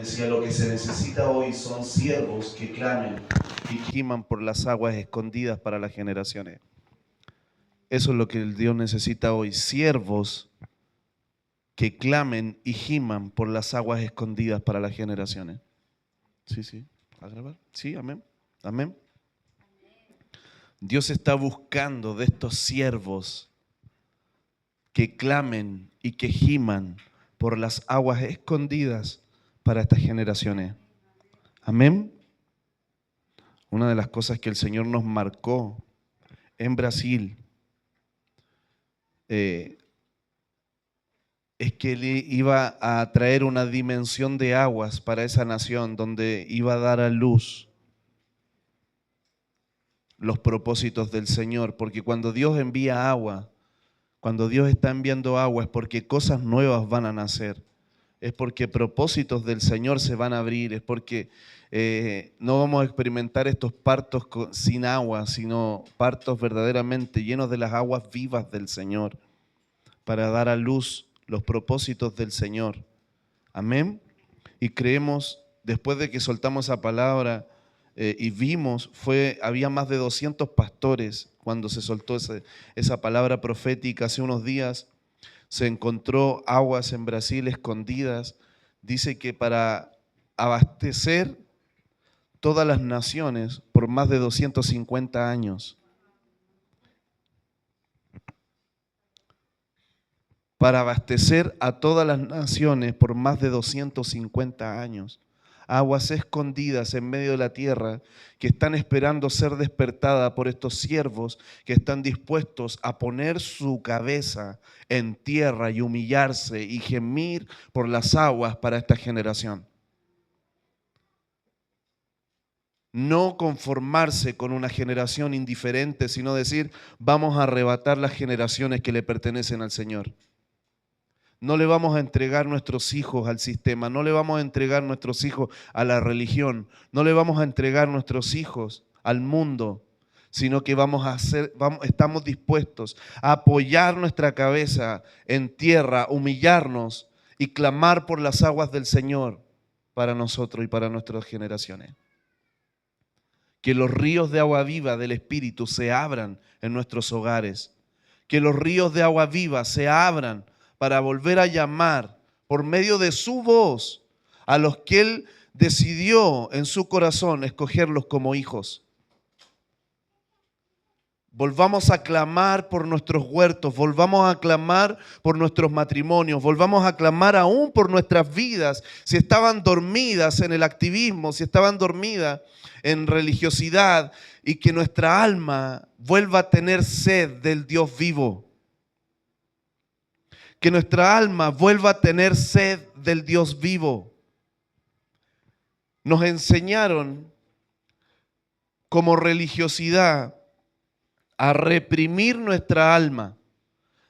decía, lo que se necesita hoy son siervos que clamen y giman por las aguas escondidas para las generaciones. Eso es lo que el Dios necesita hoy, siervos que clamen y giman por las aguas escondidas para las generaciones. Sí, ¿a grabar? Sí, amén, amén. Dios está buscando de estos siervos que clamen y que giman por las aguas escondidas para estas generaciones. Amén. Una de las cosas que el Señor nos marcó en Brasil es que Él iba a traer una dimensión de aguas para esa nación donde iba a dar a luz los propósitos del Señor, porque cuando Dios envía agua, cuando Dios está enviando agua es porque cosas nuevas van a nacer, es porque propósitos del Señor se van a abrir, es porque no vamos a experimentar estos partos sin agua, sino partos verdaderamente llenos de las aguas vivas del Señor, para dar a luz los propósitos del Señor. Amén. Y creemos, después de que soltamos esa palabra y vimos, había más de 200 pastores cuando se soltó esa palabra profética hace unos días. Se encontró aguas en Brasil escondidas. Dice que para abastecer todas las naciones por más de 250 años. Para abastecer a todas las naciones por más de 250 años. Aguas escondidas en medio de la tierra que están esperando ser despertadas por estos siervos que están dispuestos a poner su cabeza en tierra y humillarse y gemir por las aguas para esta generación. No conformarse con una generación indiferente, sino decir, vamos a arrebatar las generaciones que le pertenecen al Señor. No le vamos a entregar nuestros hijos al sistema, no le vamos a entregar nuestros hijos a la religión, no le vamos a entregar nuestros hijos al mundo, sino que estamos dispuestos a apoyar nuestra cabeza en tierra, humillarnos y clamar por las aguas del Señor para nosotros y para nuestras generaciones. Que los ríos de agua viva del Espíritu se abran en nuestros hogares, que los ríos de agua viva se abran para volver a llamar por medio de su voz a los que Él decidió en su corazón escogerlos como hijos. Volvamos a clamar por nuestros huertos, volvamos a clamar por nuestros matrimonios, volvamos a clamar aún por nuestras vidas, si estaban dormidas en el activismo, si estaban dormidas en religiosidad, y que nuestra alma vuelva a tener sed del Dios vivo. Que nuestra alma vuelva a tener sed del Dios vivo. Nos enseñaron como religiosidad a reprimir nuestra alma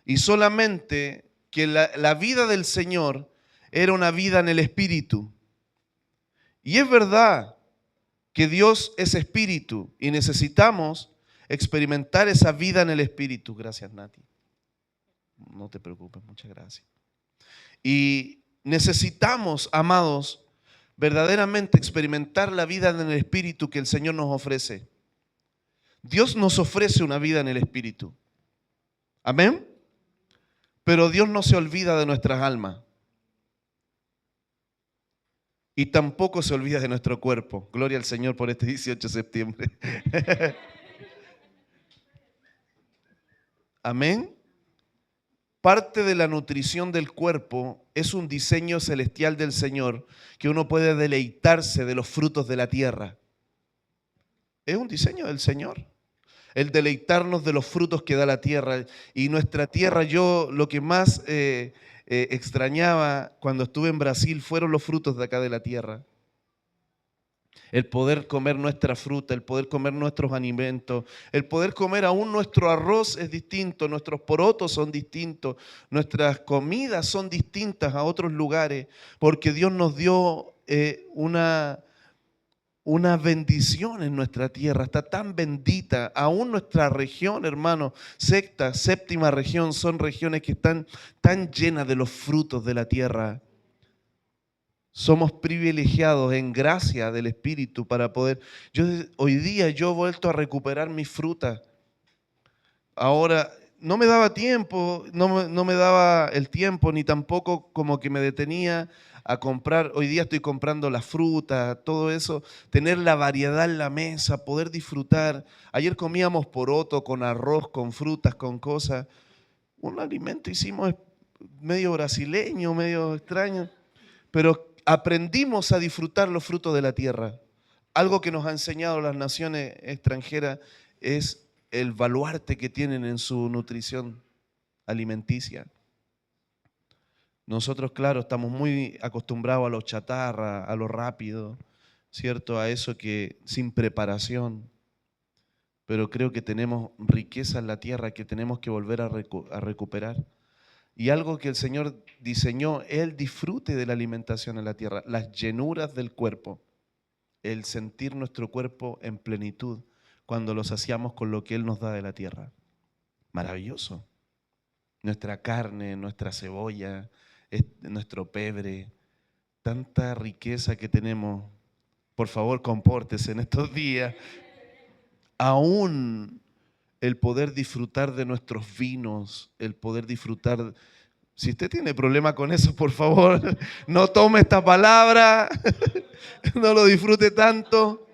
y solamente que la vida del Señor era una vida en el Espíritu. Y es verdad que Dios es Espíritu y necesitamos experimentar esa vida en el Espíritu. Gracias, Nati. No te preocupes, muchas gracias. Y necesitamos, amados, verdaderamente experimentar la vida en el Espíritu que el Señor nos ofrece. Dios nos ofrece una vida en el Espíritu. Amén. Pero Dios no se olvida de nuestras almas. Y tampoco se olvida de nuestro cuerpo. Gloria al Señor por este 18 de septiembre. Amén. Parte de la nutrición del cuerpo es un diseño celestial del Señor, que uno puede deleitarse de los frutos de la tierra. Es un diseño del Señor, el deleitarnos de los frutos que da la tierra. Y nuestra tierra, yo lo que más extrañaba cuando estuve en Brasil fueron los frutos de acá de la tierra. El poder comer nuestra fruta, el poder comer nuestros alimentos, el poder comer aún nuestro arroz es distinto, nuestros porotos son distintos, nuestras comidas son distintas a otros lugares, porque Dios nos dio una bendición en nuestra tierra, está tan bendita. Aún nuestra región, hermano, sexta, séptima región, son regiones que están tan llenas de los frutos de la tierra. Somos privilegiados en gracia del Espíritu para poder... Hoy día yo he vuelto a recuperar mis frutas. Ahora, no me daba tiempo, no me daba el tiempo, ni tampoco como que me detenía a comprar. Hoy día estoy comprando la fruta, todo eso, tener la variedad en la mesa, poder disfrutar. Ayer comíamos poroto con arroz, con frutas, con cosas. Un alimento hicimos medio brasileño, medio extraño, pero aprendimos a disfrutar los frutos de la tierra. Algo que nos ha enseñado las naciones extranjeras es el baluarte que tienen en su nutrición alimenticia. Nosotros, claro, estamos muy acostumbrados a lo chatarra, a lo rápido, ¿cierto? A eso que sin preparación. Pero creo que tenemos riqueza en la tierra que tenemos que volver a recuperar. Y algo que el Señor diseñó, el disfrute de la alimentación en la tierra, las llenuras del cuerpo, el sentir nuestro cuerpo en plenitud cuando lo saciamos con lo que Él nos da de la tierra. Maravilloso. Nuestra carne, nuestra cebolla, nuestro pebre, tanta riqueza que tenemos. Por favor, compórtese en estos días. Aún el poder disfrutar de nuestros vinos, el poder disfrutar. Si usted tiene problema con eso, por favor, no tome esta palabra, no lo disfrute tanto.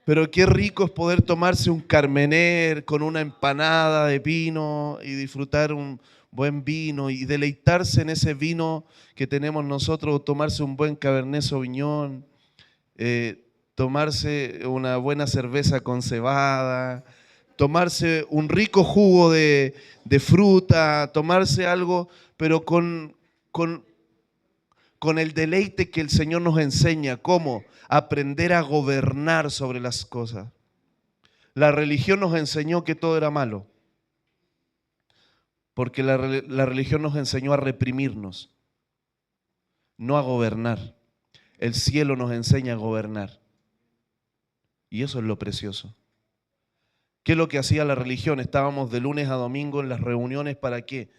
Pero qué rico es poder tomarse un carmener con una empanada de vino y disfrutar un buen vino y deleitarse en ese vino que tenemos nosotros, o tomarse un buen Cabernet Sauvignon, tomarse una buena cerveza con cebada, tomarse un rico jugo de fruta, tomarse algo, pero con el deleite que el Señor nos enseña, cómo aprender a gobernar sobre las cosas. La religión nos enseñó que todo era malo, porque la religión nos enseñó a reprimirnos, no a gobernar. El cielo nos enseña a gobernar. Y eso es lo precioso. ¿Qué es lo que hacía la religión? Estábamos de lunes a domingo en las reuniones, ¿para qué?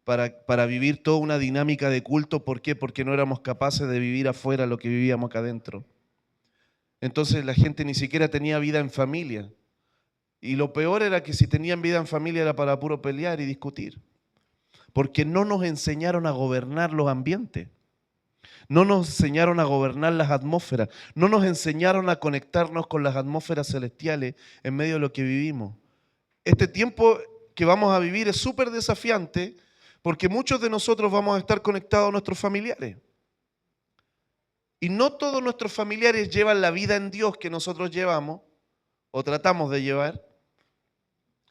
Para vivir toda una dinámica de culto. ¿Por qué? Porque no éramos capaces de vivir afuera lo que vivíamos acá adentro. Entonces la gente ni siquiera tenía vida en familia. Y lo peor era que si tenían vida en familia era para puro pelear y discutir. Porque no nos enseñaron a gobernar los ambientes. No nos enseñaron a gobernar las atmósferas. No nos enseñaron a conectarnos con las atmósferas celestiales en medio de lo que vivimos. Este tiempo que vamos a vivir es súper desafiante porque muchos de nosotros vamos a estar conectados a nuestros familiares. Y no todos nuestros familiares llevan la vida en Dios que nosotros llevamos o tratamos de llevar.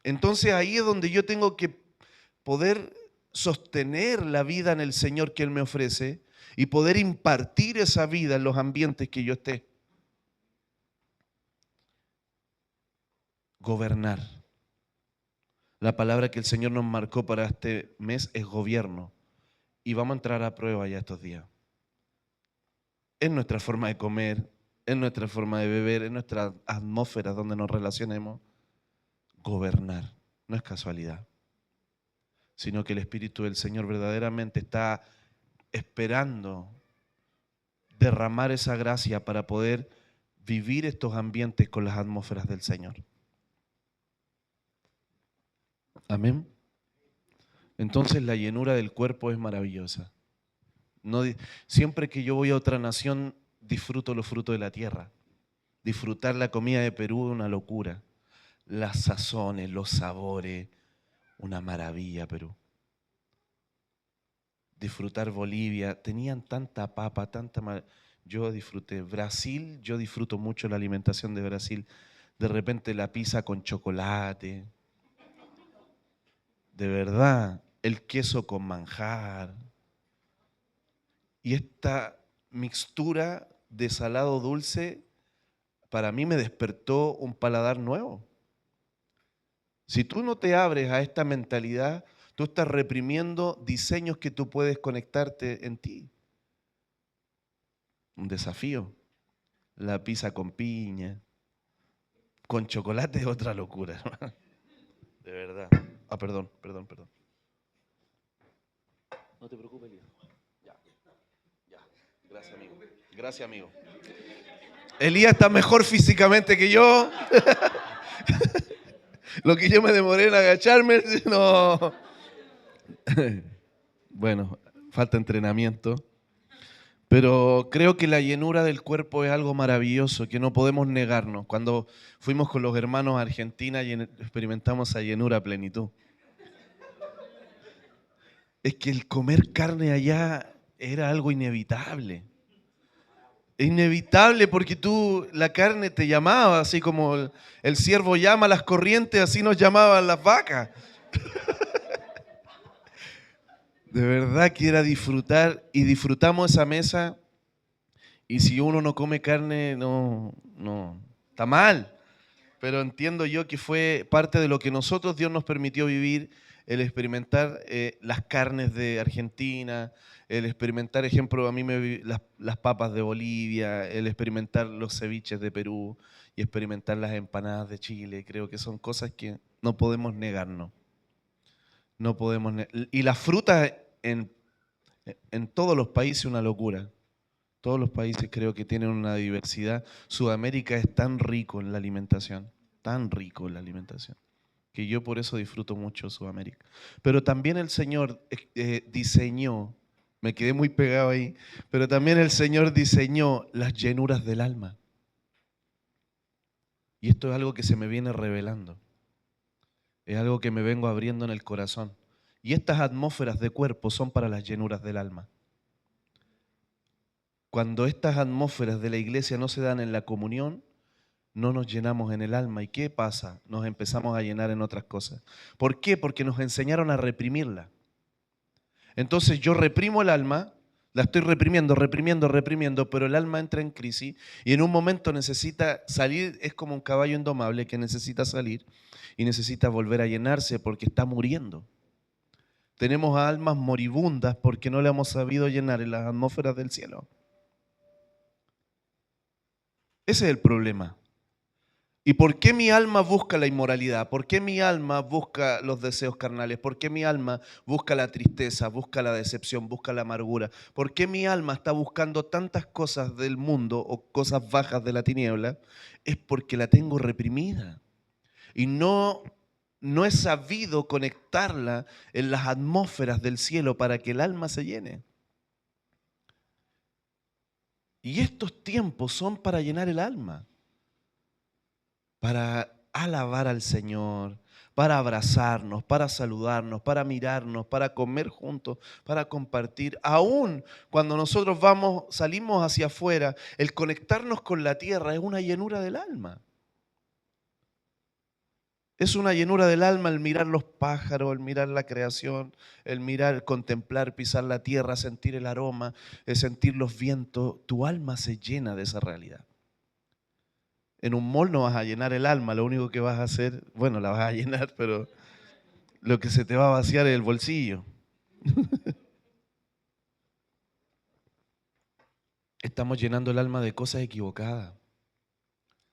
Entonces ahí es donde yo tengo que poder sostener la vida en el Señor que Él me ofrece y poder impartir esa vida en los ambientes que yo esté. Gobernar. La palabra que el Señor nos marcó para este mes es gobierno. Y vamos a entrar a prueba ya estos días. En nuestra forma de comer, en nuestra forma de beber, en nuestras atmósferas donde nos relacionemos. Gobernar. No es casualidad, sino que el Espíritu del Señor verdaderamente está esperando derramar esa gracia para poder vivir estos ambientes con las atmósferas del Señor. Amén. Entonces la llenura del cuerpo es maravillosa. No, siempre que yo voy a otra nación, disfruto los frutos de la tierra. Disfrutar la comida de Perú es una locura. Las sazones, los sabores, una maravilla Perú. Disfrutar Bolivia, tenían tanta papa, yo disfruté. Brasil, yo disfruto mucho la alimentación de Brasil. De repente la pizza con chocolate. De verdad, el queso con manjar. Y esta mixtura de salado dulce para mí me despertó un paladar nuevo. Si tú no te abres a esta mentalidad, tú estás reprimiendo diseños que tú puedes conectarte en ti. Un desafío. La pizza con piña, con chocolate es otra locura, hermano. De verdad. Ah, perdón. No te preocupes, Elías. Ya. Gracias, amigo. Gracias, amigo. Elías está mejor físicamente que yo. Lo que yo me demoré en agacharme, no. Bueno, falta entrenamiento. Pero creo que la llenura del cuerpo es algo maravilloso que no podemos negarnos. Cuando fuimos con los hermanos a Argentina y experimentamos esa llenura a plenitud. Es que el comer carne allá era algo inevitable. Es inevitable porque la carne te llamaba, así como el ciervo llama a las corrientes, así nos llamaban las vacas. De verdad que era disfrutar y disfrutamos esa mesa. Y si uno no come carne, no, está mal. Pero entiendo yo que fue parte de lo que nosotros Dios nos permitió vivir, el experimentar las carnes de Argentina, el experimentar, ejemplo, a mí las papas de Bolivia, el experimentar los ceviches de Perú y experimentar las empanadas de Chile. Creo que son cosas que no podemos negarnos. No podemos y la fruta en todos los países una locura. Todos los países creo que tienen una diversidad. Sudamérica es tan rico en la alimentación, que yo por eso disfruto mucho Sudamérica. Pero también el Señor diseñó, me quedé muy pegado ahí, pero también el Señor diseñó las llenuras del alma. Y esto es algo que se me viene revelando. Es algo que me vengo abriendo en el corazón. Y estas atmósferas de cuerpo son para las llenuras del alma. Cuando estas atmósferas de la iglesia no se dan en la comunión, no nos llenamos en el alma. ¿Y qué pasa? Nos empezamos a llenar en otras cosas. ¿Por qué? Porque nos enseñaron a reprimirla. Entonces yo reprimo el alma, la estoy reprimiendo, pero el alma entra en crisis y en un momento necesita salir, es como un caballo indomable que necesita salir y necesita volver a llenarse porque está muriendo. Tenemos almas moribundas porque no le hemos sabido llenar en las atmósferas del cielo. Ese es el problema. ¿Y por qué mi alma busca la inmoralidad? ¿Por qué mi alma busca los deseos carnales? ¿Por qué mi alma busca la tristeza, busca la decepción, busca la amargura? ¿Por qué mi alma está buscando tantas cosas del mundo o cosas bajas de la tiniebla? Es porque la tengo reprimida. Y no he sabido conectarla en las atmósferas del cielo para que el alma se llene. Y estos tiempos son para llenar el alma, para alabar al Señor, para abrazarnos, para saludarnos, para mirarnos, para comer juntos, para compartir. Aún cuando nosotros salimos hacia afuera, el conectarnos con la tierra es una llenura del alma. Es una llenura del alma el mirar los pájaros, el mirar la creación, el mirar, contemplar, pisar la tierra, sentir el aroma, el sentir los vientos. Tu alma se llena de esa realidad. En un mall no vas a llenar el alma, lo único que vas a hacer, bueno, la vas a llenar, pero lo que se te va a vaciar es el bolsillo. Estamos llenando el alma de cosas equivocadas.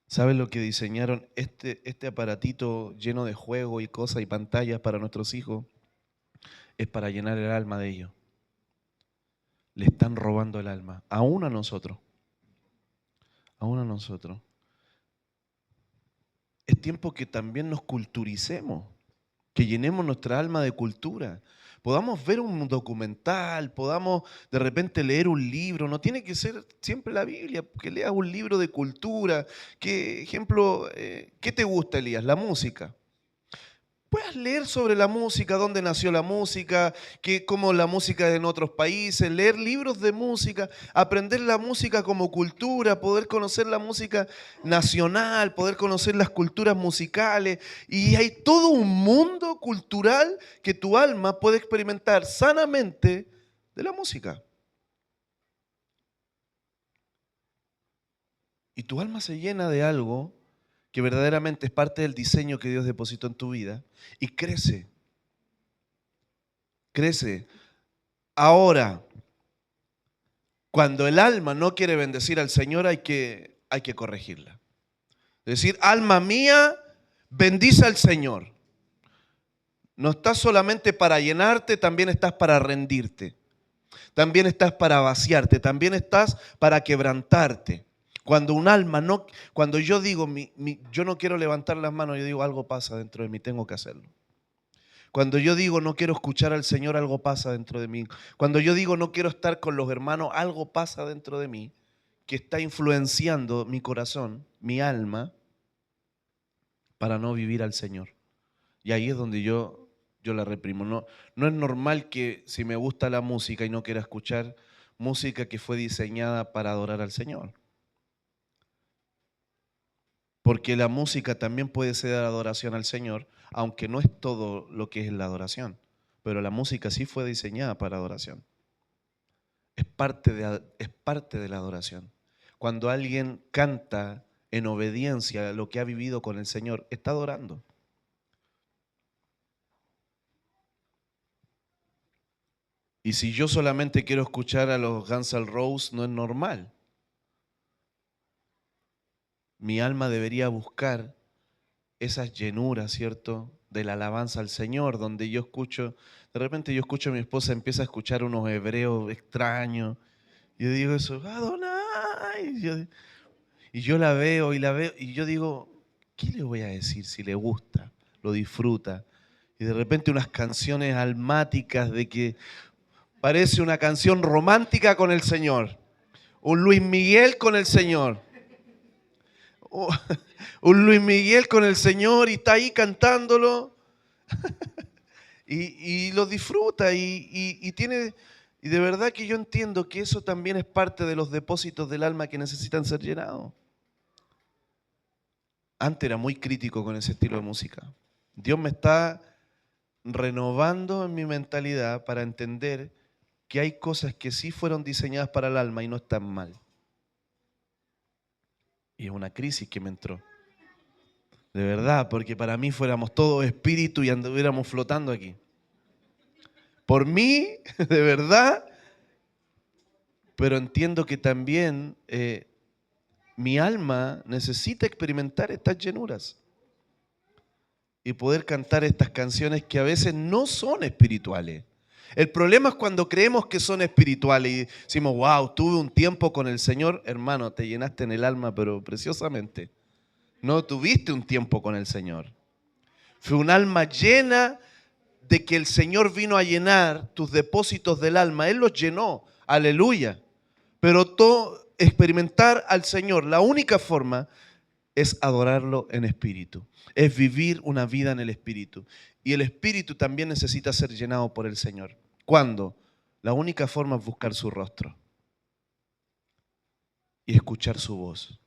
¿Saben lo que diseñaron este aparatito lleno de juegos y cosas y pantallas para nuestros hijos? Es para llenar el alma de ellos. Le están robando el alma, aún a nosotros. Aún a nosotros. Es tiempo que también nos culturicemos, que llenemos nuestra alma de cultura. Podamos ver un documental, podamos de repente leer un libro, no tiene que ser siempre la Biblia, que leas un libro de cultura. Ejemplo, ¿qué te gusta, Elías? La música. Puedes leer sobre la música, dónde nació la música, cómo la música en otros países, leer libros de música, aprender la música como cultura, poder conocer la música nacional, poder conocer las culturas musicales. Y hay todo un mundo cultural que tu alma puede experimentar sanamente de la música. Y tu alma se llena de algo que verdaderamente es parte del diseño que Dios depositó en tu vida, y crece. Crece. Ahora, cuando el alma no quiere bendecir al Señor, hay que corregirla. Es decir, alma mía, bendice al Señor. No estás solamente para llenarte, también estás para rendirte. También estás para vaciarte, también estás para quebrantarte. Cuando un alma no, cuando yo digo, yo no quiero levantar las manos, yo digo, algo pasa dentro de mí, tengo que hacerlo. Cuando yo digo, no quiero escuchar al Señor, algo pasa dentro de mí. Cuando yo digo, no quiero estar con los hermanos, algo pasa dentro de mí que está influenciando mi corazón, mi alma, para no vivir al Señor. Y ahí es donde yo la reprimo. No, no es normal que si me gusta la música y no quiera escuchar música que fue diseñada para adorar al Señor. Porque la música también puede ser adoración al Señor, aunque no es todo lo que es la adoración. Pero la música sí fue diseñada para adoración. Es parte de la adoración. Cuando alguien canta en obediencia a lo que ha vivido con el Señor, está adorando. Y si yo solamente quiero escuchar a los Guns N' Roses, no es normal. Mi alma debería buscar esas llenuras, ¿cierto? De la alabanza al Señor, donde yo escucho, de repente yo escucho a mi esposa, empieza a escuchar unos hebreos extraños. Y yo digo eso, Adonai. Y yo la veo, y yo digo, ¿qué le voy a decir si le gusta, lo disfruta? Y de repente unas canciones almáticas de que parece una canción romántica con el Señor. Un Luis Miguel con el Señor. Un Luis Miguel con el Señor y está ahí cantándolo y lo disfruta y tiene... Y de verdad que yo entiendo que eso también es parte de los depósitos del alma que necesitan ser llenados. Antes era muy crítico con ese estilo de música. Dios me está renovando en mi mentalidad para entender que hay cosas que sí fueron diseñadas para el alma y no están mal. Y es una crisis que me entró. De verdad, porque para mí fuéramos todos espíritu y anduviéramos flotando aquí. Por mí, de verdad, pero entiendo que también mi alma necesita experimentar estas llenuras y poder cantar estas canciones que a veces no son espirituales. El problema es cuando creemos que son espirituales y decimos, wow, tuve un tiempo con el Señor. Hermano, te llenaste en el alma, pero preciosamente. No tuviste un tiempo con el Señor. Fue un alma llena de que el Señor vino a llenar tus depósitos del alma. Él los llenó. Aleluya. Pero todo, experimentar al Señor, la única forma es adorarlo en espíritu. Es vivir una vida en el espíritu. Y el espíritu también necesita ser llenado por el Señor. ¿Cuándo? La única forma es buscar su rostro y escuchar su voz.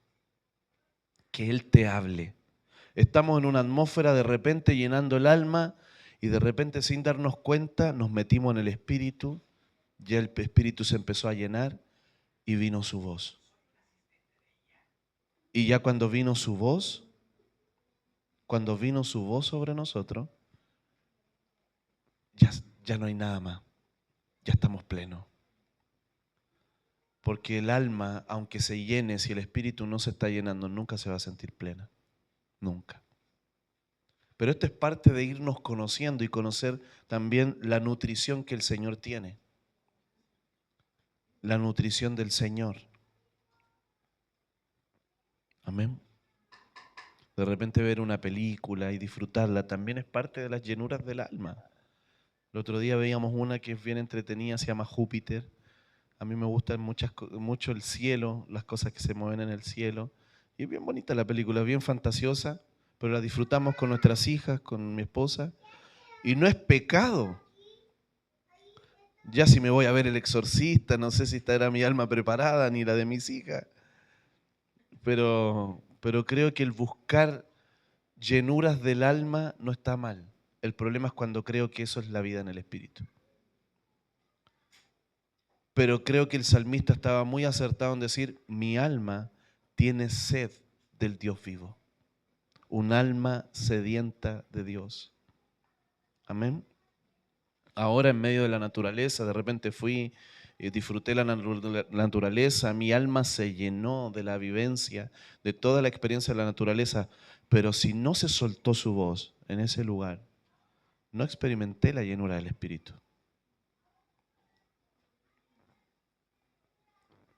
Que Él te hable. Estamos en una atmósfera de repente llenando el alma y de repente sin darnos cuenta nos metimos en el espíritu, ya el espíritu se empezó a llenar y vino su voz. Y ya cuando vino su voz sobre nosotros, ya no hay nada más, ya estamos plenos. Porque el alma, aunque se llene, si el espíritu no se está llenando, nunca se va a sentir plena, nunca. Pero esto es parte de irnos conociendo y conocer también la nutrición que el Señor tiene. La nutrición del Señor. Amén. De repente ver una película y disfrutarla también es parte de las llenuras del alma. El otro día veíamos una que es bien entretenida, se llama Júpiter. A mí me gusta mucho el cielo, las cosas que se mueven en el cielo. Y es bien bonita la película, bien fantasiosa, pero la disfrutamos con nuestras hijas, con mi esposa. Y no es pecado. Ya si me voy a ver El Exorcista, no sé si estará mi alma preparada, ni la de mis hijas. Pero creo que el buscar llenuras del alma no está mal. El problema es cuando creo que eso es la vida en el espíritu. Pero creo que el salmista estaba muy acertado en decir, mi alma tiene sed del Dios vivo. Un alma sedienta de Dios. Amén. Ahora en medio de la naturaleza, de repente fui, disfruté la naturaleza, mi alma se llenó de la vivencia, de toda la experiencia de la naturaleza, pero si no se soltó su voz en ese lugar, no experimenté la llenura del Espíritu.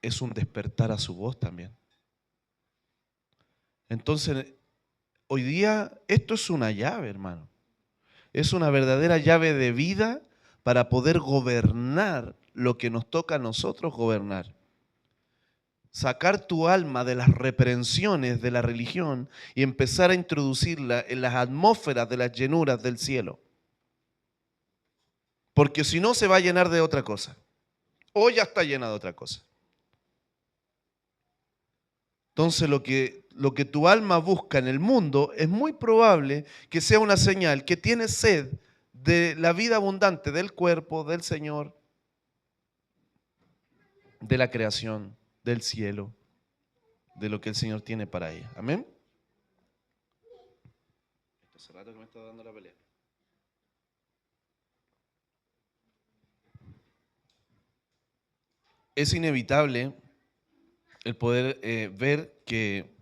es un despertar a su voz también. Entonces, hoy día esto es una llave, hermano. Es una verdadera llave de vida para poder gobernar lo que nos toca a nosotros gobernar. Sacar tu alma de las reprensiones de la religión y empezar a introducirla en las atmósferas de las llenuras del cielo. Porque si no se va a llenar de otra cosa. O ya está llena de otra cosa. Entonces lo que tu alma busca en el mundo es muy probable que sea una señal que tienes sed de la vida abundante del cuerpo, del Señor, de la creación, del cielo, de lo que el Señor tiene para ella. Amén. Hace rato que me está dando la pelea. Es inevitable el poder ver que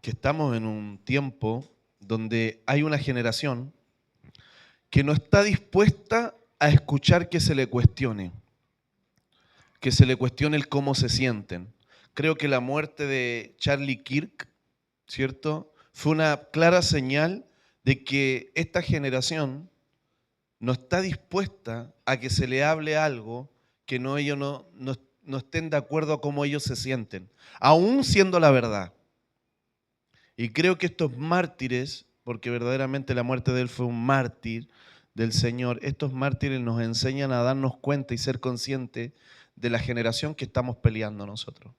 estamos en un tiempo donde hay una generación que no está dispuesta a escuchar que se le cuestione el cómo se sienten. Creo que la muerte de Charlie Kirk, ¿cierto?, fue una clara señal de que esta generación no está dispuesta a que se le hable algo que ellos no estén de acuerdo a cómo ellos se sienten, aún siendo la verdad. Y creo que estos mártires, porque verdaderamente la muerte de él fue un mártir del Señor, estos mártires nos enseñan a darnos cuenta y ser conscientes de la generación que estamos peleando nosotros.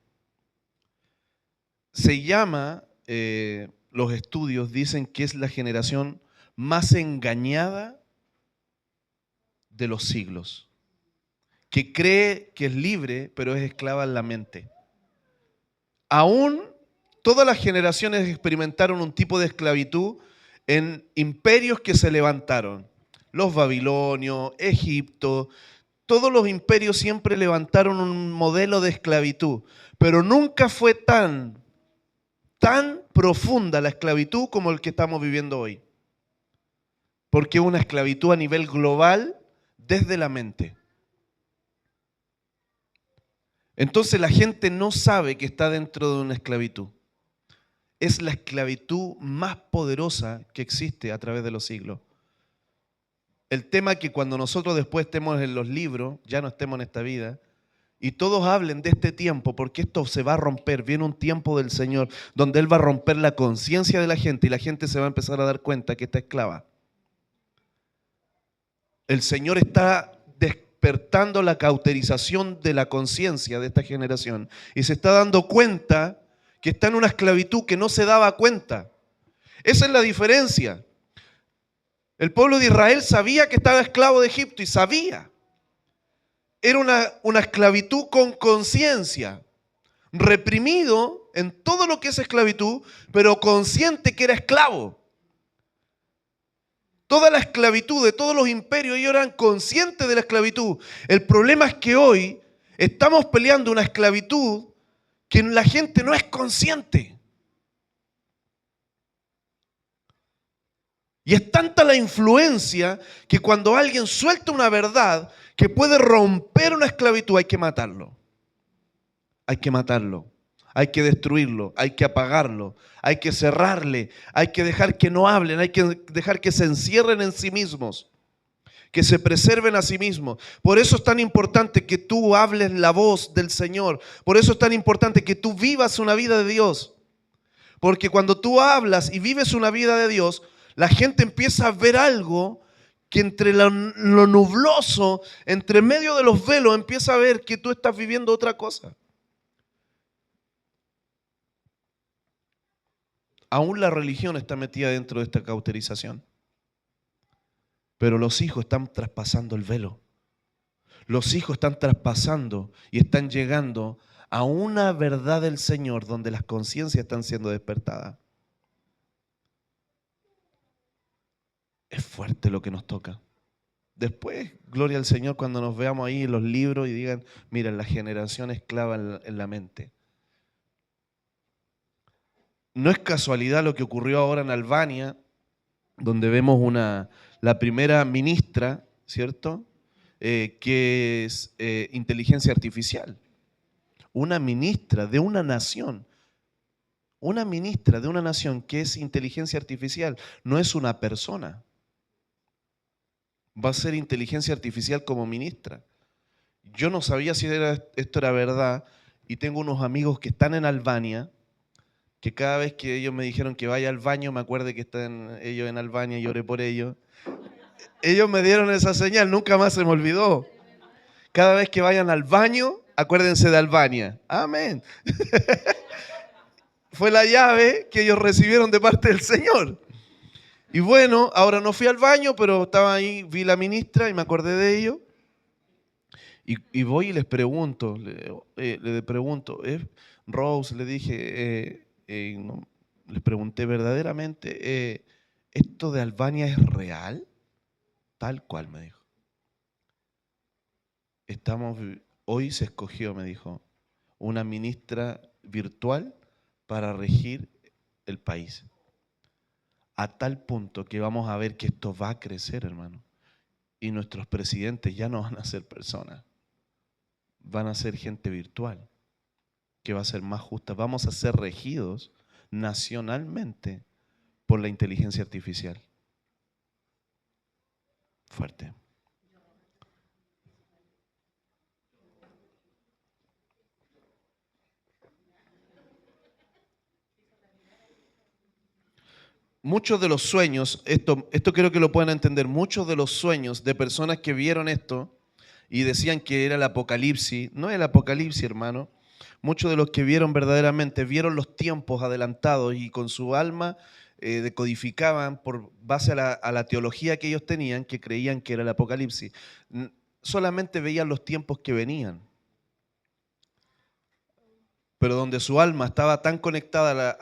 Se llama, los estudios dicen que es la generación más engañada de los siglos, que cree que es libre, pero es esclava en la mente. Aún todas las generaciones experimentaron un tipo de esclavitud en imperios que se levantaron. Los babilonios, Egipto, todos los imperios siempre levantaron un modelo de esclavitud, pero nunca fue tan profunda la esclavitud como el que estamos viviendo hoy. Porque es una esclavitud a nivel global desde la mente. Entonces la gente no sabe que está dentro de una esclavitud. Es la esclavitud más poderosa que existe a través de los siglos. El tema es que cuando nosotros después estemos en los libros, ya no estemos en esta vida, y todos hablen de este tiempo, porque esto se va a romper, viene un tiempo del Señor, donde Él va a romper la conciencia de la gente y la gente se va a empezar a dar cuenta que está esclava. El Señor está despertando la cauterización de la conciencia de esta generación y se está dando cuenta que está en una esclavitud que no se daba cuenta. Esa es la diferencia. El pueblo de Israel sabía que estaba esclavo de Egipto y sabía. Era una esclavitud con conciencia, reprimido en todo lo que es esclavitud, pero consciente que era esclavo. Toda la esclavitud de todos los imperios, ellos eran conscientes de la esclavitud. El problema es que hoy estamos peleando una esclavitud que la gente no es consciente. Y es tanta la influencia que cuando alguien suelta una verdad que puede romper una esclavitud, hay que matarlo. Hay que matarlo. Hay que destruirlo, hay que apagarlo, hay que cerrarle, hay que dejar que no hablen, hay que dejar que se encierren en sí mismos, que se preserven a sí mismos. Por eso es tan importante que tú hables la voz del Señor. Por eso es tan importante que tú vivas una vida de Dios. Porque cuando tú hablas y vives una vida de Dios, la gente empieza a ver algo que entre lo nubloso, entre medio de los velos, empieza a ver que tú estás viviendo otra cosa. Aún la religión está metida dentro de esta cauterización. Pero los hijos están traspasando el velo. Los hijos están traspasando y están llegando a una verdad del Señor donde las conciencias están siendo despertadas. Es fuerte lo que nos toca. Después, gloria al Señor cuando nos veamos ahí en los libros y digan, mira, la generación esclava en la mente. No es casualidad lo que ocurrió ahora en Albania, donde vemos la primera ministra, ¿cierto?, que es inteligencia artificial. una ministra de una nación. Una ministra de una nación que es inteligencia artificial, no es una persona. Va a ser inteligencia artificial como ministra. Yo no sabía si esto era verdad y tengo unos amigos que están en Albania, que cada vez que ellos me dijeron que vaya al baño, me acuerdo que están ellos en Albania y oré por ellos. Ellos me dieron esa señal, nunca más se me olvidó. Cada vez que vayan al baño, acuérdense de Albania. Amén. Fue la llave que ellos recibieron de parte del Señor. Y bueno, ahora no fui al baño, pero estaba ahí, vi la ministra y me acordé de ello. Y voy y les pregunto, le pregunto, Rose, le dije, no, les pregunté verdaderamente, ¿esto de Albania es real? Tal cual, me dijo. Hoy se escogió, me dijo, una ministra virtual para regir el país. A tal punto que vamos a ver que esto va a crecer, hermano. Y nuestros presidentes ya no van a ser personas, van a ser gente virtual, que va a ser más justa. Vamos a ser regidos nacionalmente por la inteligencia artificial. Fuerte. Muchos de los sueños, esto creo que lo pueden entender, muchos de los sueños de personas que vieron esto y decían que era el apocalipsis, no es el apocalipsis, hermano. Muchos de los que vieron verdaderamente, vieron los tiempos adelantados y con su alma decodificaban por base a la teología que ellos tenían, que creían que era el apocalipsis. Solamente veían los tiempos que venían. Pero donde su alma estaba tan conectada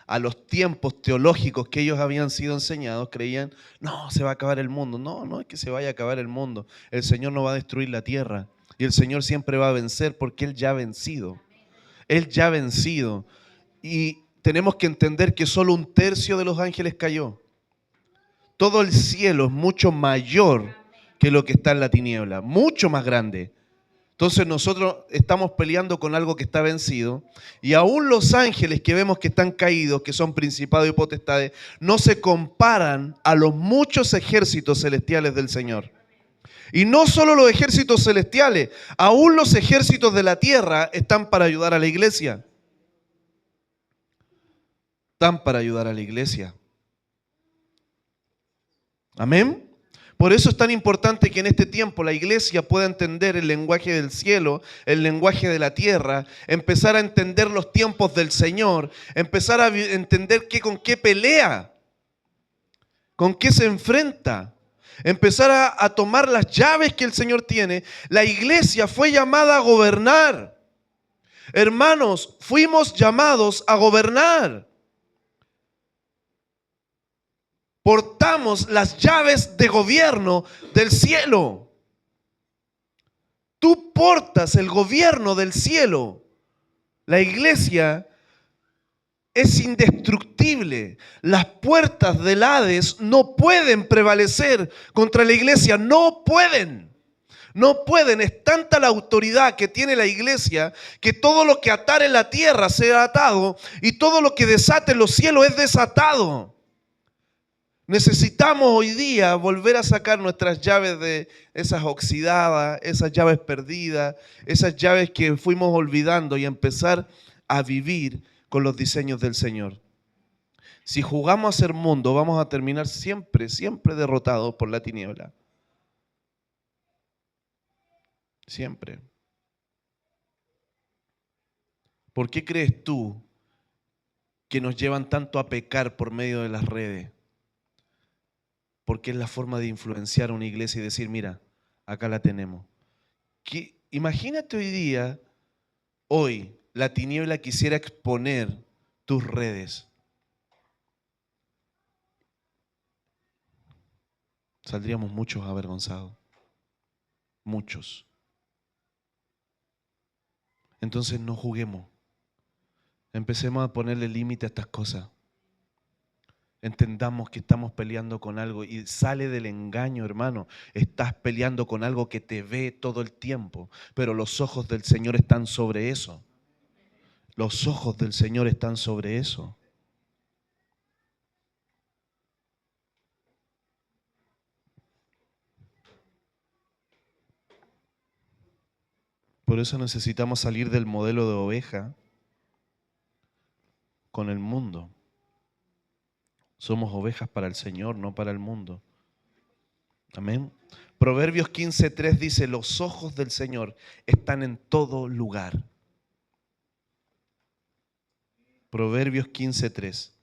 a los tiempos teológicos que ellos habían sido enseñados, creían, no, se va a acabar el mundo. No, no es que se vaya a acabar el mundo. El Señor no va a destruir la tierra. Y el Señor siempre va a vencer porque Él ya ha vencido. Él ya ha vencido. Y tenemos que entender que solo 1/3 de los ángeles cayó. Todo el cielo es mucho mayor que lo que está en la tiniebla, mucho más grande. Entonces nosotros estamos peleando con algo que está vencido y aún los ángeles que vemos que están caídos, que son principados y potestades, no se comparan a los muchos ejércitos celestiales del Señor. Y no solo los ejércitos celestiales, aún los ejércitos de la tierra están para ayudar a la iglesia. Están para ayudar a la iglesia. Amén. Por eso es tan importante que en este tiempo la iglesia pueda entender el lenguaje del cielo, el lenguaje de la tierra, empezar a entender los tiempos del Señor, empezar a entender con qué pelea, con qué se enfrenta, empezar a tomar las llaves que el Señor tiene. La iglesia fue llamada a gobernar. Hermanos, fuimos llamados a gobernar. Portamos las llaves de gobierno del cielo. Tú portas el gobierno del cielo. La iglesia es indestructible. Las puertas del Hades no pueden prevalecer contra la iglesia. No pueden. No pueden. Es tanta la autoridad que tiene la iglesia que todo lo que atare en la tierra sea atado y todo lo que desate en los cielos es desatado. Necesitamos hoy día volver a sacar nuestras llaves de esas oxidadas, esas llaves perdidas, esas llaves que fuimos olvidando y empezar a vivir con los diseños del Señor. Si jugamos a ser mundo, vamos a terminar siempre, siempre derrotados por la tiniebla. Siempre. ¿Por qué crees tú que nos llevan tanto a pecar por medio de las redes? Porque es la forma de influenciar a una iglesia y decir, mira, acá la tenemos. Imagínate hoy día, hoy, la tiniebla quisiera exponer tus redes. Saldríamos muchos avergonzados. Muchos. Entonces no juguemos. Empecemos a ponerle límite a estas cosas. Entendamos que estamos peleando con algo y sale del engaño, hermano. Estás peleando con algo que te ve todo el tiempo, pero los ojos del Señor están sobre eso. Los ojos del Señor están sobre eso. Por eso necesitamos salir del modelo de oveja con el mundo. Somos ovejas para el Señor, no para el mundo. Amén. Proverbios 15:3 dice, los ojos del Señor están en todo lugar. Proverbios 15:3.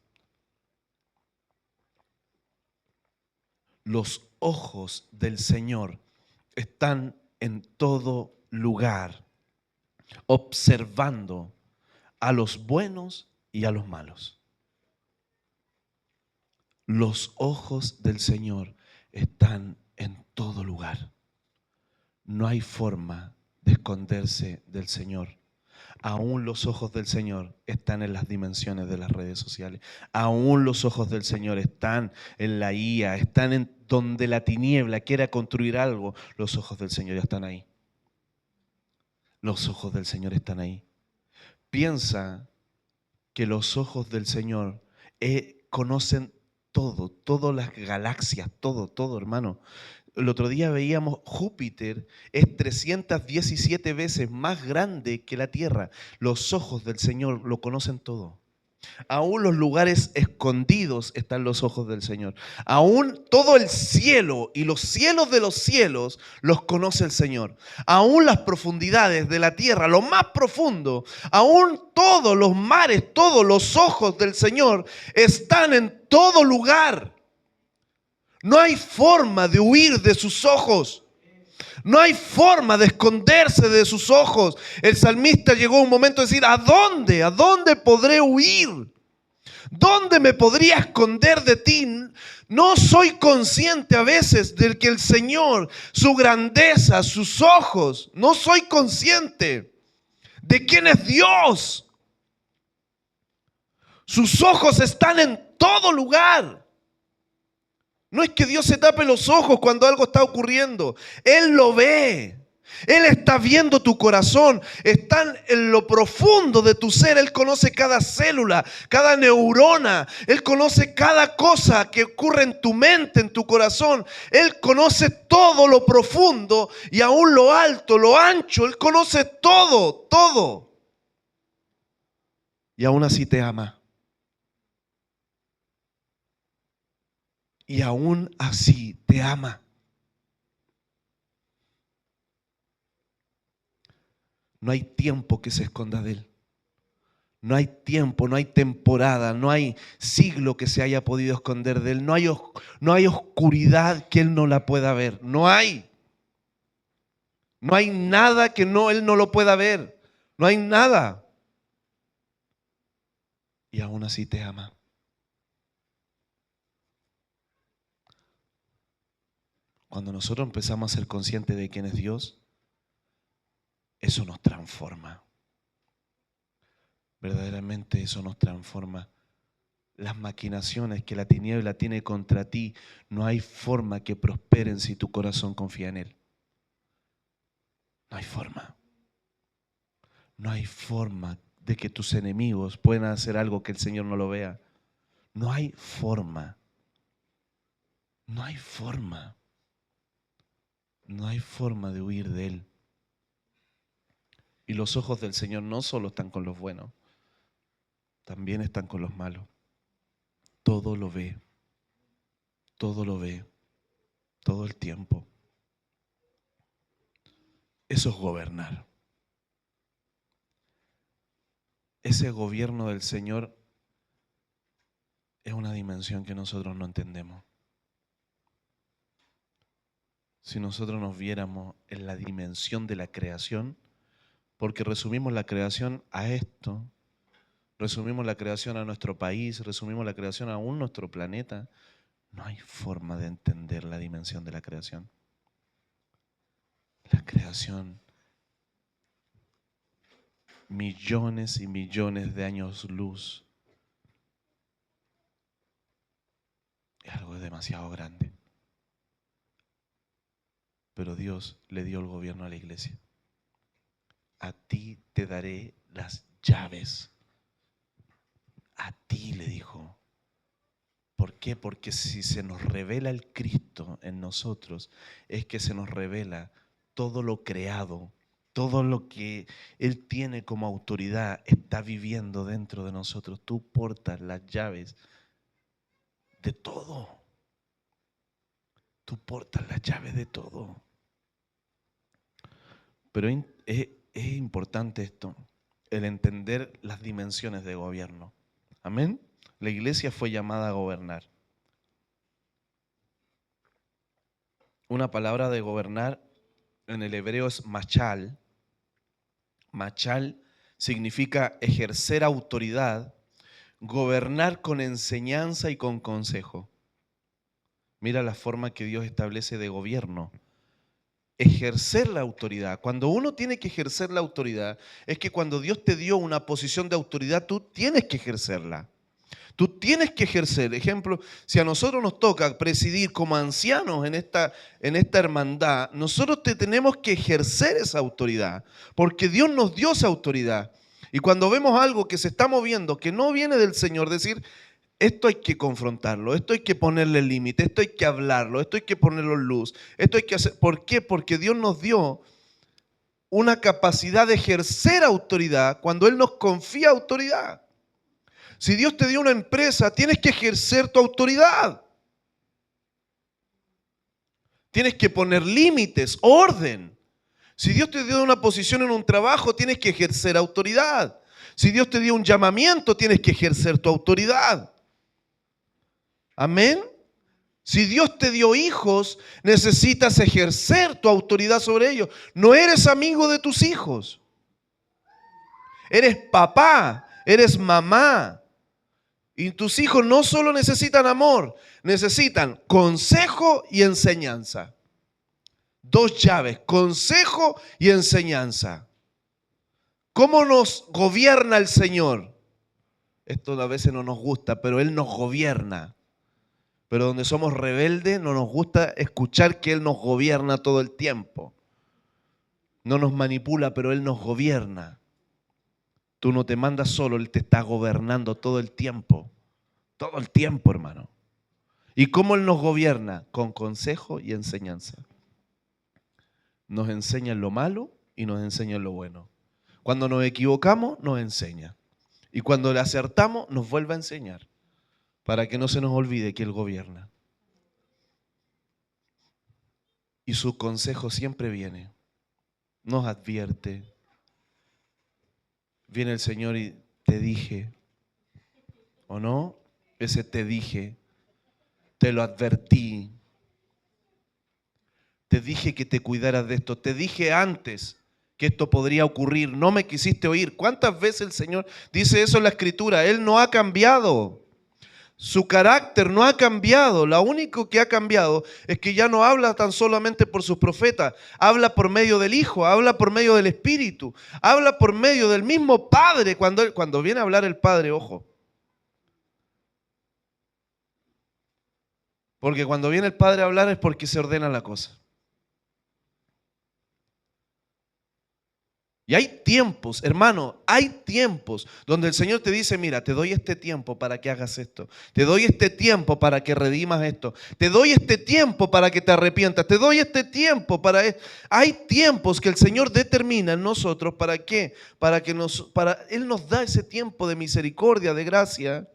Los ojos del Señor están en todo lugar, observando a los buenos y a los malos. Los ojos del Señor están en todo lugar. No hay forma de esconderse del Señor. Aún los ojos del Señor están en las dimensiones de las redes sociales. Aún los ojos del Señor están en la IA, están en donde la tiniebla quiera construir algo. Los ojos del Señor ya están ahí. Los ojos del Señor están ahí. Piensa que los ojos del Señor conocen todo, todas las galaxias, todo, hermano. El otro día veíamos Júpiter es 317 veces más grande que la Tierra. Los ojos del Señor lo conocen todo. Aún los lugares escondidos están los ojos del Señor. Aún todo el cielo y los cielos de los cielos los conoce el Señor. Aún las profundidades de la tierra, lo más profundo, aún todos los mares, todos los ojos del Señor están en todo lugar. No hay forma de huir de sus ojos. No hay forma de esconderse de sus ojos. El salmista llegó a un momento de decir, ¿a dónde? ¿A dónde podré huir? ¿Dónde me podría esconder de ti? No soy consciente a veces de que el Señor, su grandeza, sus ojos, no soy consciente de quién es Dios. Sus ojos están en todo lugar. No es que Dios se tape los ojos cuando algo está ocurriendo. Él lo ve. Él está viendo tu corazón. Está en lo profundo de tu ser. Él conoce cada célula, cada neurona. Él conoce cada cosa que ocurre en tu mente, en tu corazón. Él conoce todo lo profundo y aún lo alto, lo ancho. Él conoce todo. Y aún así te ama. Y aún así te ama. No hay tiempo que se esconda de Él. No hay tiempo, no hay temporada, no hay siglo que se haya podido esconder de Él. No hay oscuridad que Él no la pueda ver. No hay. No hay nada que Él no lo pueda ver. No hay nada. Y aún así te ama. Cuando nosotros empezamos a ser conscientes de quién es Dios, eso nos transforma. Verdaderamente eso nos transforma. Las maquinaciones que la tiniebla tiene contra ti, no hay forma que prosperen si tu corazón confía en Él. No hay forma. No hay forma de que tus enemigos puedan hacer algo que el Señor no lo vea. No hay forma. No hay forma. No hay forma de huir de Él. Y los ojos del Señor no solo están con los buenos, también están con los malos. Todo lo ve. Todo lo ve. Todo el tiempo. Eso es gobernar. Ese gobierno del Señor es una dimensión que nosotros no entendemos. Si nosotros nos viéramos en la dimensión de la creación, porque resumimos la creación a esto, resumimos la creación a nuestro país, resumimos la creación a nuestro planeta, no hay forma de entender la dimensión de la creación. La creación, millones y millones de años luz es algo demasiado grande. Pero Dios le dio el gobierno a la iglesia. A ti te daré las llaves. A ti le dijo. ¿Por qué? Porque si se nos revela el Cristo en nosotros, es que se nos revela todo lo creado, todo lo que Él tiene como autoridad está viviendo dentro de nosotros. Tú portas las llaves de todo. Tú portas las llaves de todo. Pero es importante esto, el entender las dimensiones de gobierno. Amén. La iglesia fue llamada a gobernar. Una palabra de gobernar en el hebreo es machal. Machal significa ejercer autoridad, gobernar con enseñanza y con consejo. Mira la forma que Dios establece de gobierno. Ejercer la autoridad. Cuando uno tiene que ejercer la autoridad, es que cuando Dios te dio una posición de autoridad, tú tienes que ejercerla. Tú tienes que ejercer. Ejemplo, si a nosotros nos toca presidir como ancianos en esta hermandad, nosotros tenemos que ejercer esa autoridad, porque Dios nos dio esa autoridad. Y cuando vemos algo que se está moviendo, que no viene del Señor, decir, esto hay que confrontarlo, esto hay que ponerle límite, esto hay que hablarlo, esto hay que ponerlo en luz, esto hay que hacer. ¿Por qué? Porque Dios nos dio una capacidad de ejercer autoridad cuando Él nos confía autoridad. Si Dios te dio una empresa, tienes que ejercer tu autoridad. Tienes que poner límites, orden. Si Dios te dio una posición en un trabajo, tienes que ejercer autoridad. Si Dios te dio un llamamiento, tienes que ejercer tu autoridad. Amén. Si Dios te dio hijos, necesitas ejercer tu autoridad sobre ellos. No eres amigo de tus hijos. Eres papá, eres mamá. Y tus hijos no solo necesitan amor, necesitan consejo y enseñanza. Dos llaves, consejo y enseñanza. ¿Cómo nos gobierna el Señor? Esto a veces no nos gusta, pero Él nos gobierna. Pero donde somos rebeldes no nos gusta escuchar que Él nos gobierna todo el tiempo. No nos manipula, pero Él nos gobierna. Tú no te mandas solo, Él te está gobernando todo el tiempo. Todo el tiempo, hermano. ¿Y cómo Él nos gobierna? Con consejo y enseñanza. Nos enseña en lo malo y nos enseña en lo bueno. Cuando nos equivocamos, nos enseña. Y cuando le acertamos, nos vuelve a enseñar. Para que no se nos olvide que Él gobierna. Y su consejo siempre viene. Nos advierte. Viene el Señor y te dije. ¿O no? Ese te dije. Te lo advertí. Te dije que te cuidaras de esto. Te dije antes que esto podría ocurrir. No me quisiste oír. ¿Cuántas veces el Señor dice eso en la Escritura? Él no ha cambiado. Su carácter no ha cambiado. Lo único que ha cambiado es que ya no habla tan solamente por sus profetas. Habla por medio del Hijo, habla por medio del Espíritu, habla por medio del mismo Padre. Cuando viene a hablar el Padre, ojo. Porque cuando viene el Padre a hablar es porque se ordena la cosa. Y hay tiempos, hermano, hay tiempos donde el Señor te dice, mira, te doy este tiempo para que hagas esto. Te doy este tiempo para que redimas esto. Te doy este tiempo para que te arrepientas. Te doy este tiempo para... Hay tiempos que el Señor determina en nosotros, ¿para qué? Él nos da ese tiempo de misericordia, de gracia,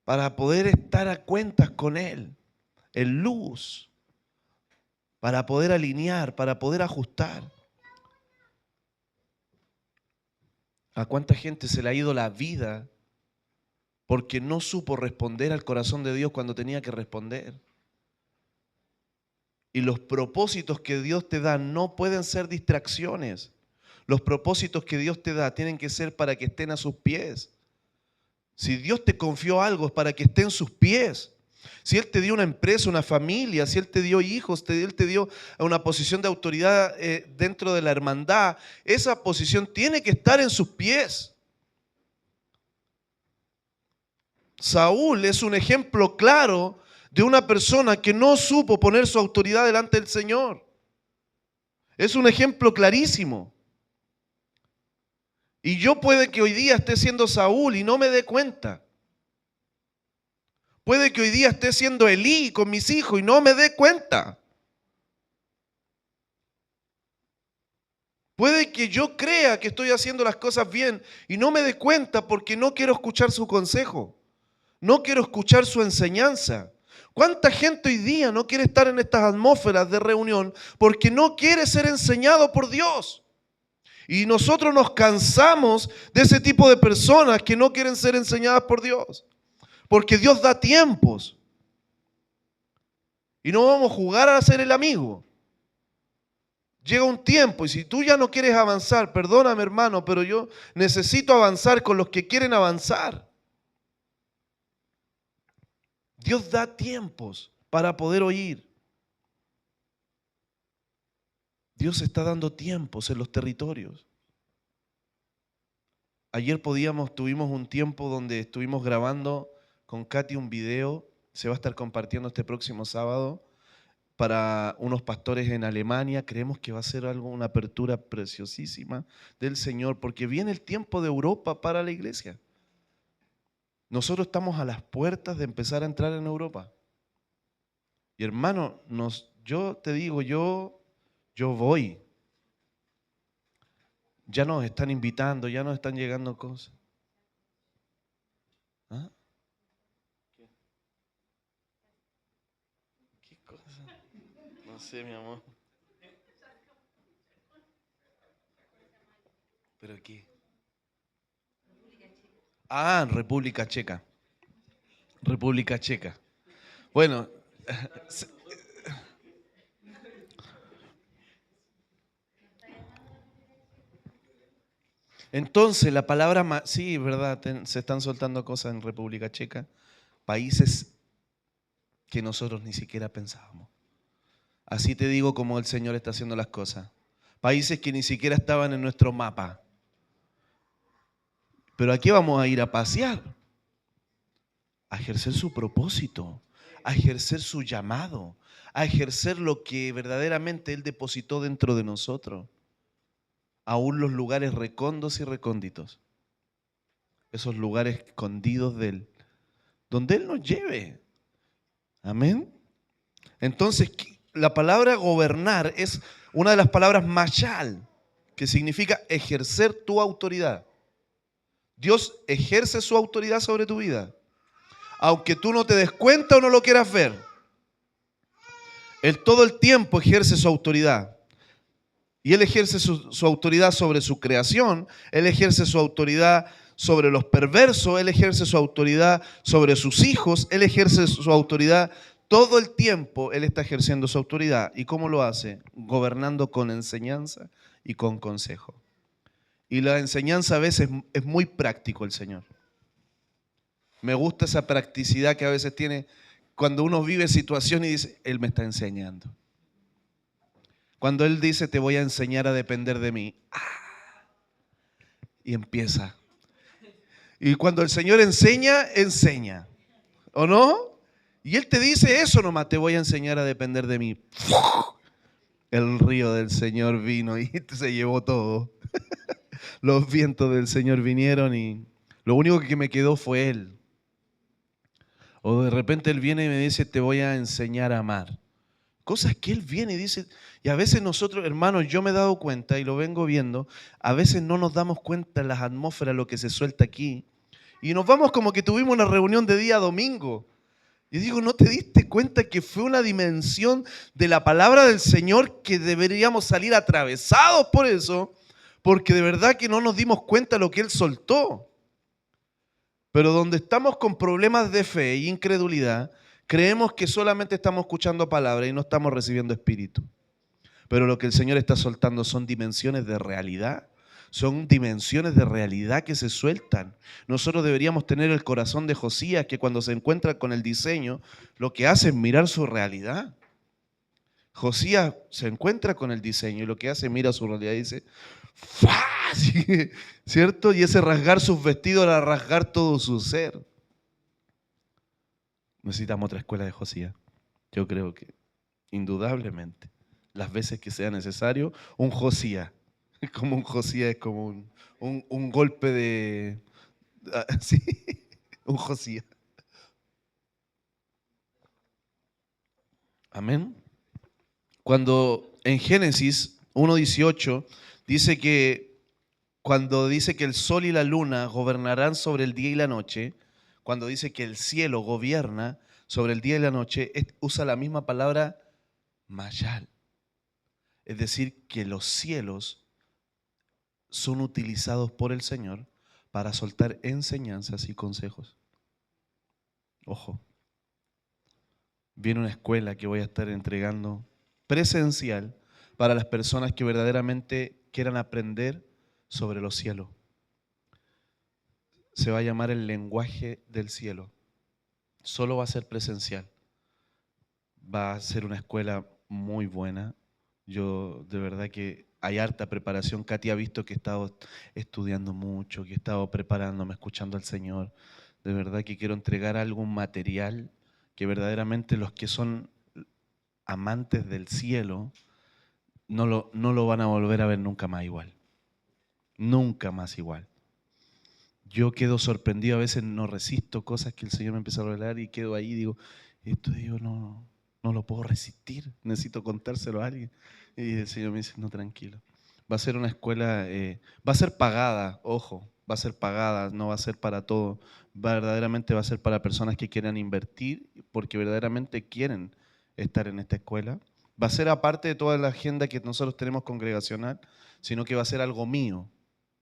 para poder estar a cuentas con Él, en luz, para poder alinear, para poder ajustar. ¿A cuánta gente se le ha ido la vida porque no supo responder al corazón de Dios cuando tenía que responder? Y los propósitos que Dios te da no pueden ser distracciones. Los propósitos que Dios te da tienen que ser para que estén a sus pies. Si Dios te confió algo es para que esté en sus pies. Si Él te dio una empresa, una familia, si Él te dio hijos, Él te dio una posición de autoridad dentro de la hermandad, esa posición tiene que estar en sus pies. Saúl es un ejemplo claro de una persona que no supo poner su autoridad delante del Señor. Es un ejemplo clarísimo. Y yo puede que hoy día esté siendo Saúl y no me dé cuenta. Puede que hoy día esté siendo Elí con mis hijos y no me dé cuenta. Puede que yo crea que estoy haciendo las cosas bien y no me dé cuenta porque no quiero escuchar su consejo. No quiero escuchar su enseñanza. ¿Cuánta gente hoy día no quiere estar en estas atmósferas de reunión porque no quiere ser enseñado por Dios? Y nosotros nos cansamos de ese tipo de personas que no quieren ser enseñadas por Dios. Porque Dios da tiempos. Y no vamos a jugar a ser el amigo. Llega un tiempo y si tú ya no quieres avanzar, perdóname hermano, pero yo necesito avanzar con los que quieren avanzar. Dios da tiempos para poder oír. Dios está dando tiempos en los territorios. Ayer tuvimos un tiempo donde estuvimos grabando con Katy un video, se va a estar compartiendo este próximo sábado para unos pastores en Alemania. Creemos que va a ser una apertura preciosísima del Señor, porque viene el tiempo de Europa para la iglesia. Nosotros estamos a las puertas de empezar a entrar en Europa. Y hermano, yo te digo, yo voy. Ya nos están invitando, ya nos están llegando cosas. ¿Ah? ¿Qué cosa? No sé, mi amor. ¿Pero qué? Ah, República Checa. República Checa. Bueno, entonces la palabra, sí, verdad, se están soltando cosas en República Checa, países que nosotros ni siquiera pensábamos. Así te digo cómo el Señor está haciendo las cosas. Países que ni siquiera estaban en nuestro mapa. Pero aquí vamos a ir a pasear, a ejercer su propósito, a ejercer su llamado, a ejercer lo que verdaderamente Él depositó dentro de nosotros. Aún los lugares recónditos y recónditos. Esos lugares escondidos de Él. Donde Él nos lleve. Amén. Entonces, la palabra gobernar es una de las palabras mashal, que significa ejercer tu autoridad. Dios ejerce su autoridad sobre tu vida. Aunque tú no te des cuenta o no lo quieras ver. Él todo el tiempo ejerce su autoridad. Y Él ejerce su autoridad sobre su creación. Él ejerce su autoridad sobre los perversos. Él ejerce su autoridad sobre sus hijos. Él ejerce su autoridad. Todo el tiempo Él está ejerciendo su autoridad. ¿Y cómo lo hace? Gobernando con enseñanza y con consejo. Y la enseñanza a veces es muy práctico el Señor. Me gusta esa practicidad que a veces tiene cuando uno vive situaciones y dice, Él me está enseñando. Cuando Él dice, te voy a enseñar a depender de mí. Y empieza. Y cuando el Señor enseña, enseña. ¿O no? Y Él te dice eso nomás, te voy a enseñar a depender de mí. El río del Señor vino y se llevó todo. Los vientos del Señor vinieron y lo único que me quedó fue Él. O de repente Él viene y me dice, te voy a enseñar a amar. Cosas que Él viene y dice, y a veces nosotros, hermanos, yo me he dado cuenta y lo vengo viendo, a veces no nos damos cuenta en las atmósferas lo que se suelta aquí. Y nos vamos como que tuvimos una reunión de día domingo. Y digo, ¿no te diste cuenta que fue una dimensión de la palabra del Señor que deberíamos salir atravesados por eso? Porque de verdad que no nos dimos cuenta de lo que Él soltó. Pero donde estamos con problemas de fe e incredulidad, creemos que solamente estamos escuchando palabras y no estamos recibiendo espíritu. Pero lo que el Señor está soltando son dimensiones de realidad. Son dimensiones de realidad que se sueltan. Nosotros deberíamos tener el corazón de Josías, que cuando se encuentra con el diseño, lo que hace es mirar su realidad. Josías se encuentra con el diseño y lo que hace, mira su realidad y dice, ¡fua! ¿Cierto? Y ese rasgar sus vestidos era rasgar todo su ser. Necesitamos otra escuela de Josías. Yo creo que, indudablemente, las veces que sea necesario, un Josías. Como un Josías es como un golpe de... sí, un Josías. Amén. Cuando en Génesis 1:18 dice que cuando dice que el sol y la luna gobernarán sobre el día y la noche, cuando dice que el cielo gobierna sobre el día y la noche, usa la misma palabra mayal. Es decir, que los cielos son utilizados por el Señor para soltar enseñanzas y consejos. Ojo, viene una escuela que voy a estar entregando presencial para las personas que verdaderamente quieran aprender sobre los cielos. Se va a llamar el lenguaje del cielo. Solo va a ser presencial. Va a ser una escuela muy buena. Yo de verdad que hay harta preparación. Katy ha visto que he estado estudiando mucho, que he estado preparándome, escuchando al Señor. De verdad que quiero entregar algún material que verdaderamente los que son amantes del cielo no lo van a volver a ver nunca más igual. Nunca más igual. Yo quedo sorprendido, a veces no resisto cosas que el Señor me empieza a revelar y quedo ahí y digo, esto yo no lo puedo resistir, necesito contárselo a alguien. Y el Señor me dice, no, tranquilo. Va a ser una escuela, va a ser pagada, ojo, va a ser pagada, no va a ser para todo. Verdaderamente va a ser para personas que quieran invertir, porque verdaderamente quieren estar en esta escuela. Va a ser aparte de toda la agenda que nosotros tenemos congregacional, sino que va a ser algo mío.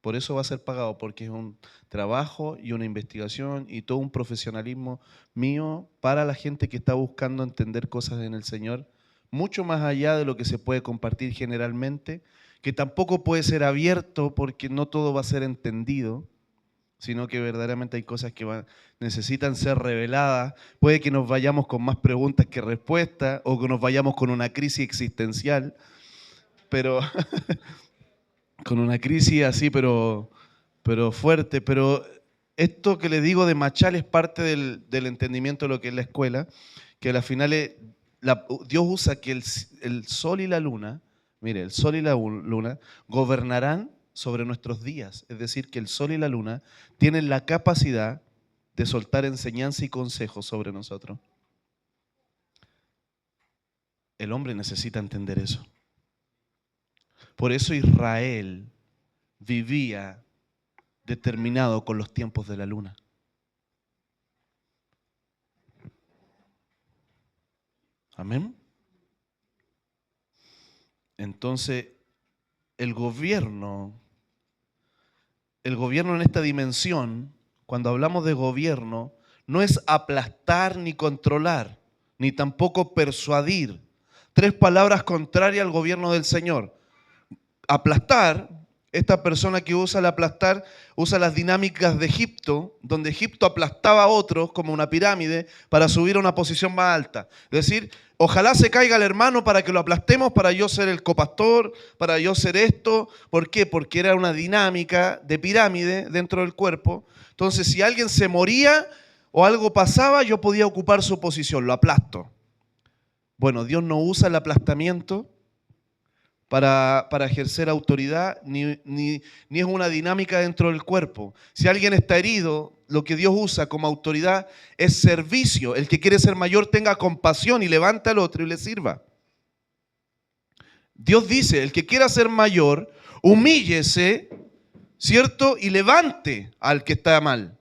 Por eso va a ser pagado, porque es un trabajo y una investigación y todo un profesionalismo mío para la gente que está buscando entender cosas en el Señor, mucho más allá de lo que se puede compartir generalmente, que tampoco puede ser abierto porque no todo va a ser entendido, sino que verdaderamente hay cosas que necesitan ser reveladas. Puede que nos vayamos con más preguntas que respuestas o que nos vayamos con una crisis existencial, pero... con una crisis así, pero fuerte. Pero esto que le digo de Machal es parte del entendimiento de lo que es la escuela, que al final Dios usa que el sol y la luna, mire, el sol y la luna gobernarán sobre nuestros días. Es decir, que el sol y la luna tienen la capacidad de soltar enseñanza y consejos sobre nosotros. El hombre necesita entender eso. Por eso Israel vivía determinado con los tiempos de la luna. Amén. Entonces, el gobierno en esta dimensión, cuando hablamos de gobierno, no es aplastar ni controlar, ni tampoco persuadir. Tres palabras contrarias al gobierno del Señor. Aplastar, esta persona que usa el aplastar, usa las dinámicas de Egipto, donde Egipto aplastaba a otros como una pirámide para subir a una posición más alta. Es decir, ojalá se caiga el hermano para que lo aplastemos, para yo ser el copastor, para yo ser esto. ¿Por qué? Porque era una dinámica de pirámide dentro del cuerpo. Entonces, si alguien se moría o algo pasaba, yo podía ocupar su posición, lo aplasto. Bueno, Dios no usa el aplastamiento para ejercer autoridad, ni es una dinámica dentro del cuerpo. Si alguien está herido, lo que Dios usa como autoridad es servicio. El que quiere ser mayor tenga compasión y levante al otro y le sirva. Dios dice, el que quiera ser mayor, humíllese, ¿cierto? Y levante al que está mal.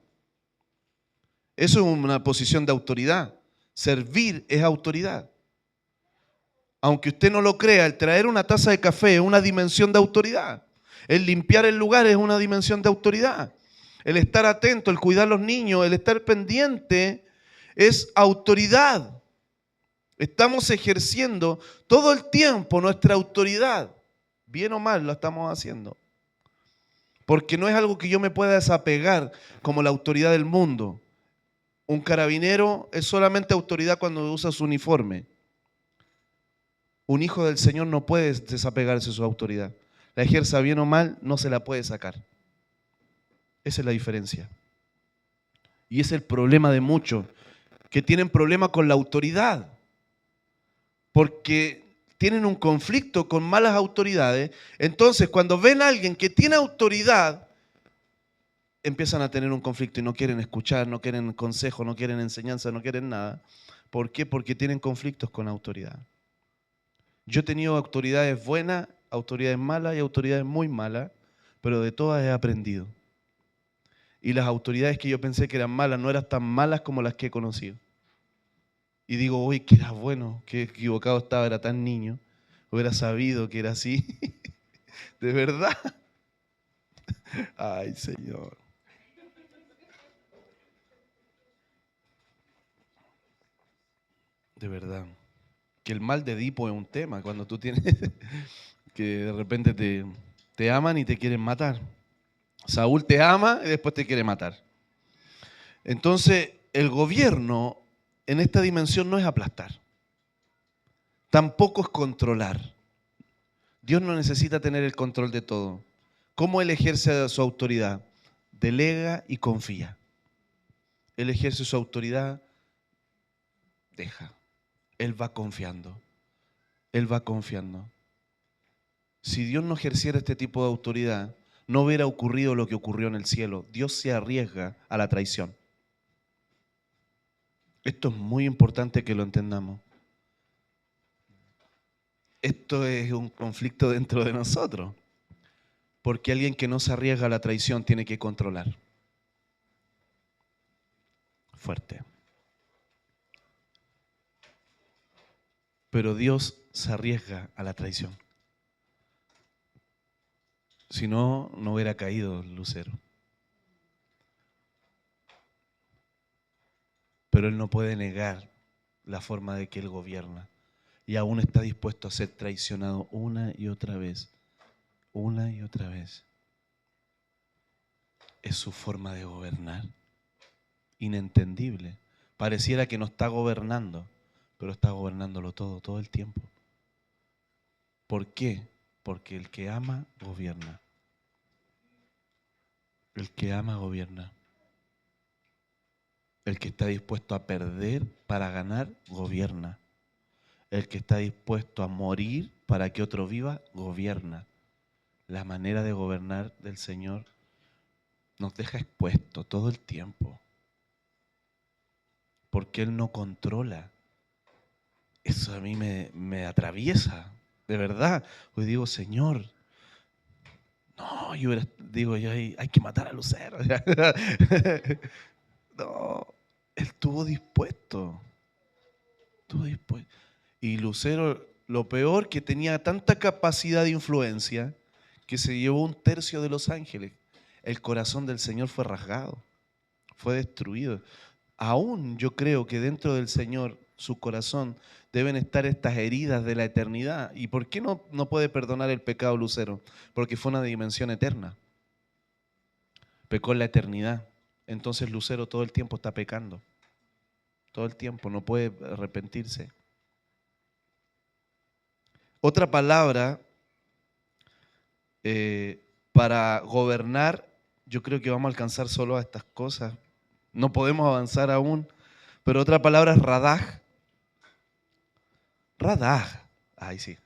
Eso es una posición de autoridad. Servir es autoridad. Aunque usted no lo crea, el traer una taza de café es una dimensión de autoridad. El limpiar el lugar es una dimensión de autoridad. El estar atento, el cuidar a los niños, el estar pendiente es autoridad. Estamos ejerciendo todo el tiempo nuestra autoridad. Bien o mal lo estamos haciendo. Porque no es algo que yo me pueda desapegar como la autoridad del mundo. Un carabinero es solamente autoridad cuando usa su uniforme. Un hijo del Señor no puede desapegarse de su autoridad. La ejerza bien o mal, no se la puede sacar. Esa es la diferencia. Y es el problema de muchos. que tienen problemas con la autoridad, porque tienen un conflicto con malas autoridades. Entonces, cuando ven a alguien que tiene autoridad, empiezan a tener un conflicto y no quieren escuchar, no quieren consejo, no quieren enseñanza, no quieren nada. ¿Por qué? Porque tienen conflictos con autoridad. Yo he tenido autoridades buenas, autoridades malas y autoridades muy malas, pero de todas he aprendido. Y las autoridades que yo pensé que eran malas no eran tan malas como las que he conocido. Y digo, uy, que era bueno, qué equivocado estaba, era tan niño. Hubiera sabido que era así. De verdad. Ay, Señor. De verdad. Que el mal de Edipo es un tema cuando tú tienes que de repente te aman y te quieren matar. Saúl te ama y después te quiere matar. Entonces, el gobierno en esta dimensión no es aplastar. Tampoco es controlar. Dios no necesita tener el control de todo. ¿Cómo Él ejerce su autoridad? Delega y confía. Él ejerce su autoridad, deja. Él va confiando. Él va confiando. Si Dios no ejerciera este tipo de autoridad, no hubiera ocurrido lo que ocurrió en el cielo. Dios se arriesga a la traición. Esto es muy importante que lo entendamos. Esto es un conflicto dentro de nosotros. Porque alguien que no se arriesga a la traición tiene que controlar. Fuerte. Pero Dios se arriesga a la traición. Si no, no hubiera caído el lucero. Pero Él no puede negar la forma de que Él gobierna. Y aún está dispuesto a ser traicionado una y otra vez. Una y otra vez. Es su forma de gobernar. Inentendible. Pareciera que no está gobernando, pero está gobernándolo todo el tiempo. ¿Por qué? Porque el que ama, gobierna. El que ama, gobierna. El que está dispuesto a perder para ganar, gobierna. El que está dispuesto a morir para que otro viva, gobierna. La manera de gobernar del Señor nos deja expuestos todo el tiempo. Porque Él no controla. Eso a mí me atraviesa, de verdad. Hoy digo, Señor, no, yo hay que matar a Lucero. No, Él estuvo dispuesto. Estuvo dispuesto. Y Lucero, lo peor, que tenía tanta capacidad de influencia que se llevó 1/3 de los ángeles. El corazón del Señor fue rasgado, fue destruido. Aún yo creo que dentro del Señor, su corazón, deben estar estas heridas de la eternidad. ¿Y por qué no puede perdonar el pecado Lucero? Porque fue una dimensión eterna. Pecó en la eternidad. Entonces Lucero todo el tiempo está pecando. Todo el tiempo, no puede arrepentirse. Otra palabra para gobernar, yo creo que vamos a alcanzar solo a estas cosas. No podemos avanzar aún. Pero otra palabra es radag. Radag. Ay, sí.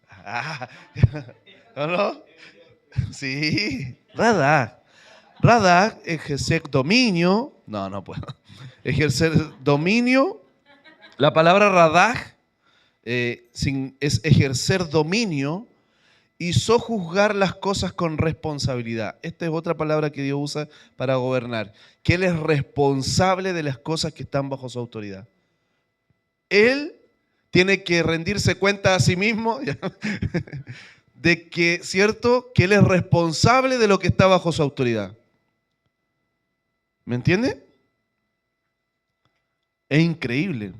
¿No? Sí. Radag. Radag, ejercer dominio. No puedo. Ejercer dominio. La palabra radag es ejercer dominio y sojuzgar las cosas con responsabilidad. Esta es otra palabra que Dios usa para gobernar. Que Él es responsable de las cosas que están bajo su autoridad. Él tiene que rendirse cuenta a sí mismo de que, ¿cierto? Que Él es responsable de lo que está bajo su autoridad. ¿Me entiende? Es increíble,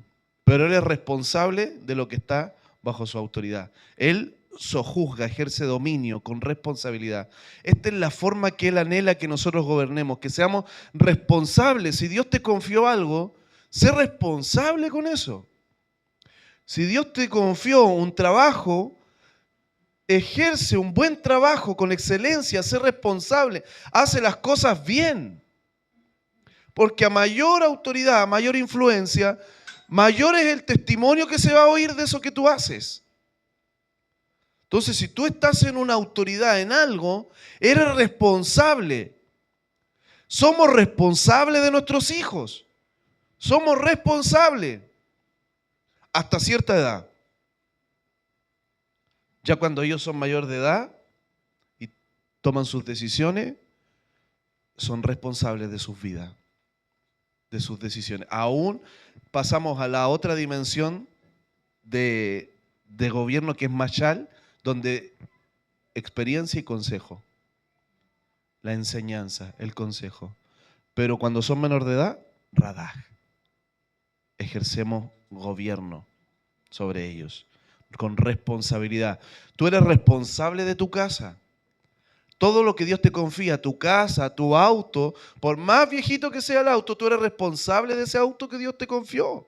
pero Él es responsable de lo que está bajo su autoridad. Él sojuzga, ejerce dominio con responsabilidad. Esta es la forma que Él anhela que nosotros gobernemos, que seamos responsables. Si Dios te confió algo, sé responsable con eso. Si Dios te confió un trabajo, ejerce un buen trabajo con excelencia, sé responsable, hace las cosas bien. Porque a mayor autoridad, a mayor influencia, mayor es el testimonio que se va a oír de eso que tú haces. Entonces, si tú estás en una autoridad en algo, eres responsable. Somos responsables de nuestros hijos. Somos responsables hasta cierta edad. Ya cuando ellos son mayor de edad y toman sus decisiones, son responsables de sus vidas, de sus decisiones. Aún pasamos a la otra dimensión de gobierno que es Mashal, donde experiencia y consejo. La enseñanza, el consejo. Pero cuando son menor de edad, Radaj. Ejercemos gobierno sobre ellos, con responsabilidad. Tú eres responsable de tu casa. Todo lo que Dios te confía, tu casa, tu auto, por más viejito que sea el auto, tú eres responsable de ese auto que Dios te confió.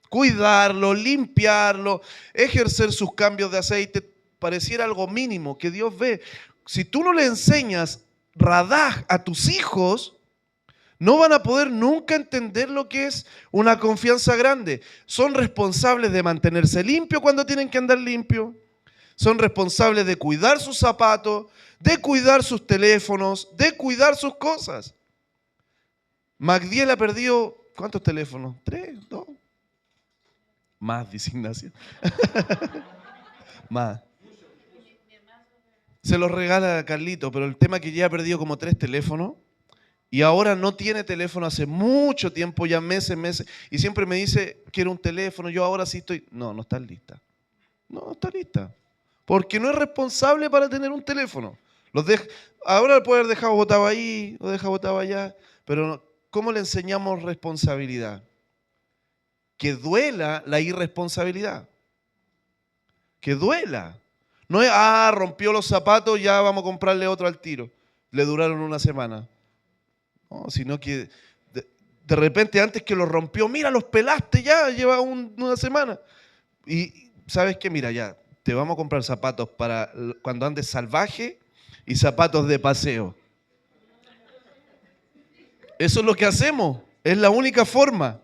Cuidarlo, limpiarlo, ejercer sus cambios de aceite, pareciera algo mínimo que Dios ve. Si tú no le enseñas Radaj a tus hijos, no van a poder nunca entender lo que es una confianza grande. Son responsables de mantenerse limpios cuando tienen que andar limpios. Son responsables de cuidar sus zapatos, de cuidar sus teléfonos, de cuidar sus cosas. Magdiel ha perdido, ¿cuántos teléfonos? 3, 2. Más, dice Ignacio. Más. Se los regala a Carlito, pero el tema es que ya ha perdido como 3 teléfonos y ahora no tiene teléfono hace mucho tiempo, ya meses, y siempre me dice, quiero un teléfono, yo ahora sí estoy... No está lista. No está lista. Porque no es responsable para tener un teléfono. Ahora lo puede haber dejado botado ahí, lo deja botado allá, pero ¿cómo le enseñamos responsabilidad? Que duela la irresponsabilidad. Que duela. No es, rompió los zapatos, ya vamos a comprarle otro al tiro. Le duraron una semana. No, sino que de repente antes que los rompió, mira, los pelaste ya, lleva una semana. Y ¿sabes qué? Mira, ya, te vamos a comprar zapatos para cuando andes salvaje y zapatos de paseo. Eso es lo que hacemos, es la única forma.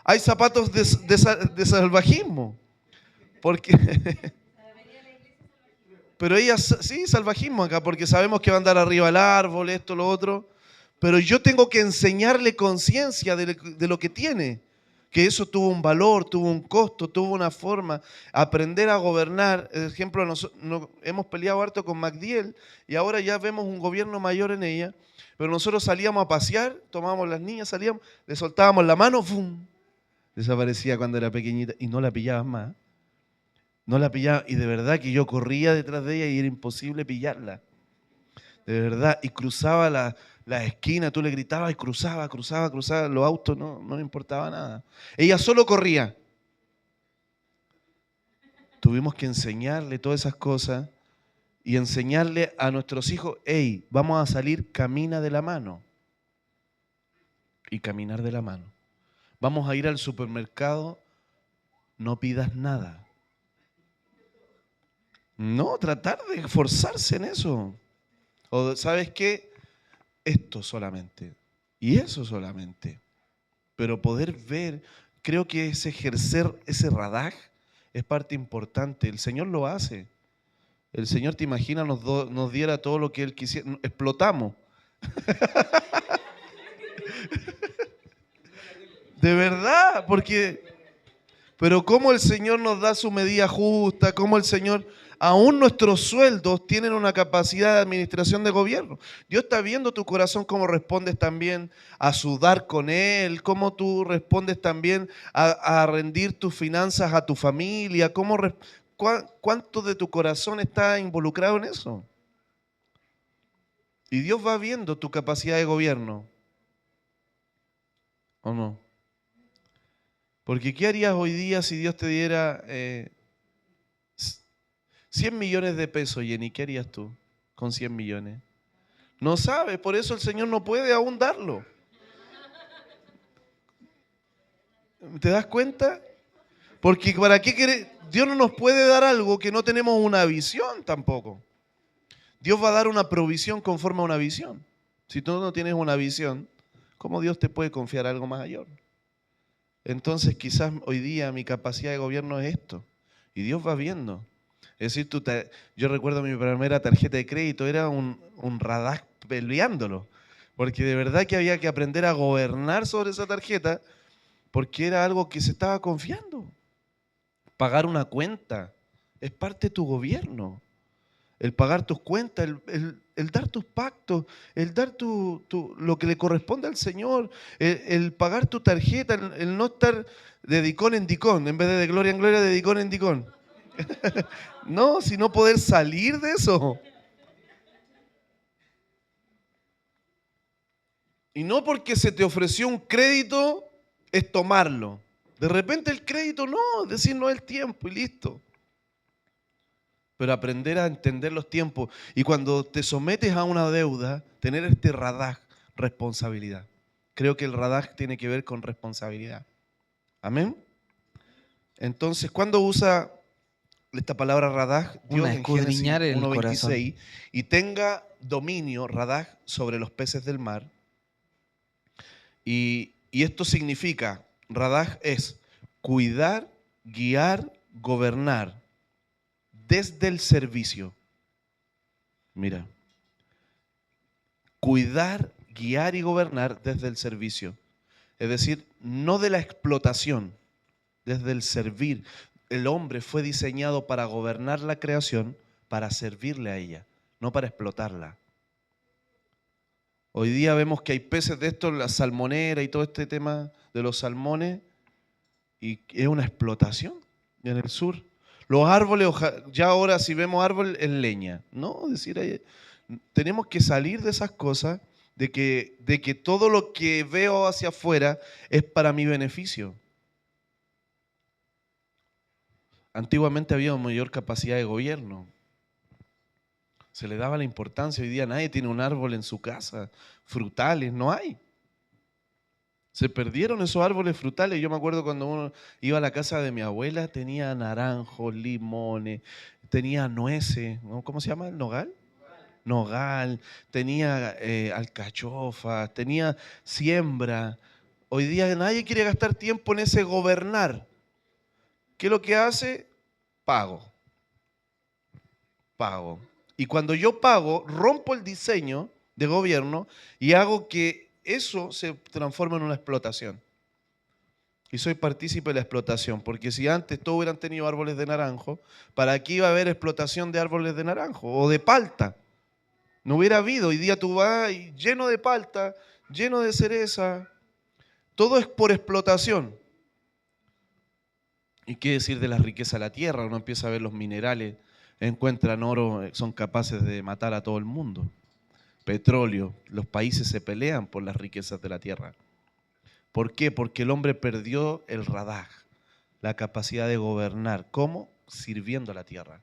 Hay zapatos de salvajismo. Porque... Pero ellas, sí, salvajismo acá, porque sabemos que va a andar arriba del árbol, esto, lo otro. Pero yo tengo que enseñarle conciencia de lo que tiene. Que eso tuvo un valor, tuvo un costo, tuvo una forma. Aprender a gobernar. Por ejemplo, hemos peleado harto con Magdiel y ahora ya vemos un gobierno mayor en ella. Pero nosotros salíamos a pasear, tomábamos las niñas, salíamos, le soltábamos la mano, ¡fum! Desaparecía cuando era pequeñita y no la pillaban más. No la pillaba y de verdad que yo corría detrás de ella y era imposible pillarla. De verdad, y cruzaba la esquina, tú le gritabas y cruzaba, los autos no le importaba nada. Ella solo corría. Tuvimos que enseñarle todas esas cosas y enseñarle a nuestros hijos, hey, vamos a salir, camina de la mano. Y caminar de la mano. Vamos a ir al supermercado, no pidas nada. No, tratar de esforzarse en eso. O ¿sabes qué? Esto solamente. Y eso solamente. Pero poder ver, creo que es ejercer ese radaj es parte importante. El Señor lo hace. El Señor, te imaginas, nos diera todo lo que Él quisiera. Explotamos. De verdad, porque... Pero cómo el Señor nos da su medida justa, cómo el Señor... Aún nuestros sueldos tienen una capacidad de administración de gobierno. Dios está viendo tu corazón, cómo respondes también a sudar con Él, cómo tú respondes también a rendir tus finanzas a tu familia, cuánto de tu corazón está involucrado en eso. Y Dios va viendo tu capacidad de gobierno. ¿O no? Porque ¿qué harías hoy día si Dios te diera 100 millones de pesos, Jenny? ¿Qué harías tú con 100 millones? No sabes, por eso el Señor no puede aún darlo. ¿Te das cuenta? Porque ¿para qué quiere? Dios no nos puede dar algo que no tenemos una visión tampoco. Dios va a dar una provisión conforme a una visión. Si tú no tienes una visión, ¿cómo Dios te puede confiar algo mayor? Entonces quizás hoy día mi capacidad de gobierno es esto. Y Dios va viendo. Es decir, yo recuerdo mi primera tarjeta de crédito, era un radar peleándolo. Porque de verdad que había que aprender a gobernar sobre esa tarjeta porque era algo que se estaba confiando. Pagar una cuenta es parte de tu gobierno. El pagar tus cuentas, el dar tus pactos, el dar lo que le corresponde al Señor, el pagar tu tarjeta, el no estar de dicón en dicón, en vez de gloria en gloria, de dicón en dicón. No, sino poder salir de eso. Y no porque se te ofreció un crédito, es tomarlo. De repente el crédito no, es decir, no es el tiempo y listo. Pero aprender a entender los tiempos. Y cuando te sometes a una deuda, tener este radaj, responsabilidad. Creo que el radaj tiene que ver con responsabilidad. Amén. Entonces, ¿cuándo usa esta palabra radaj? Dios en Génesis escudriñar el 1:26, y tenga dominio, radaj, sobre los peces del mar. Y esto significa, radaj es cuidar, guiar, gobernar desde el servicio. Mira, cuidar, guiar y gobernar desde el servicio. Es decir, no de la explotación, desde el servir. El hombre fue diseñado para gobernar la creación, para servirle a ella, no para explotarla. Hoy día vemos que hay peces de estos, la salmonera y todo este tema de los salmones, y es una explotación en el sur. Los árboles, ya ahora si vemos árbol es leña, ¿no? Es decir, tenemos que salir de esas cosas, de que todo lo que veo hacia afuera es para mi beneficio. Antiguamente había mayor capacidad de gobierno. Se le daba la importancia. Hoy día nadie tiene un árbol en su casa. Frutales, no hay. Se perdieron esos árboles frutales. Yo me acuerdo cuando uno iba a la casa de mi abuela, tenía naranjos, limones, tenía nueces, ¿no? ¿Cómo se llama? ¿El nogal? Nogal, tenía alcachofas, tenía siembra. Hoy día nadie quiere gastar tiempo en ese gobernar. ¿Qué es lo que hace? Pago. Pago. Y cuando yo pago, rompo el diseño de gobierno y hago que eso se transforme en una explotación. Y soy partícipe de la explotación, porque si antes todos hubieran tenido árboles de naranjo, ¿para qué iba a haber explotación de árboles de naranjo o de palta? No hubiera habido. Hoy día tú vas y lleno de palta, lleno de cereza. Todo es por explotación. ¿Y qué decir de la riqueza de la tierra? Uno empieza a ver los minerales, encuentran oro, son capaces de matar a todo el mundo. Petróleo, los países se pelean por las riquezas de la tierra. ¿Por qué? Porque el hombre perdió el radar, la capacidad de gobernar. ¿Cómo? Sirviendo a la tierra,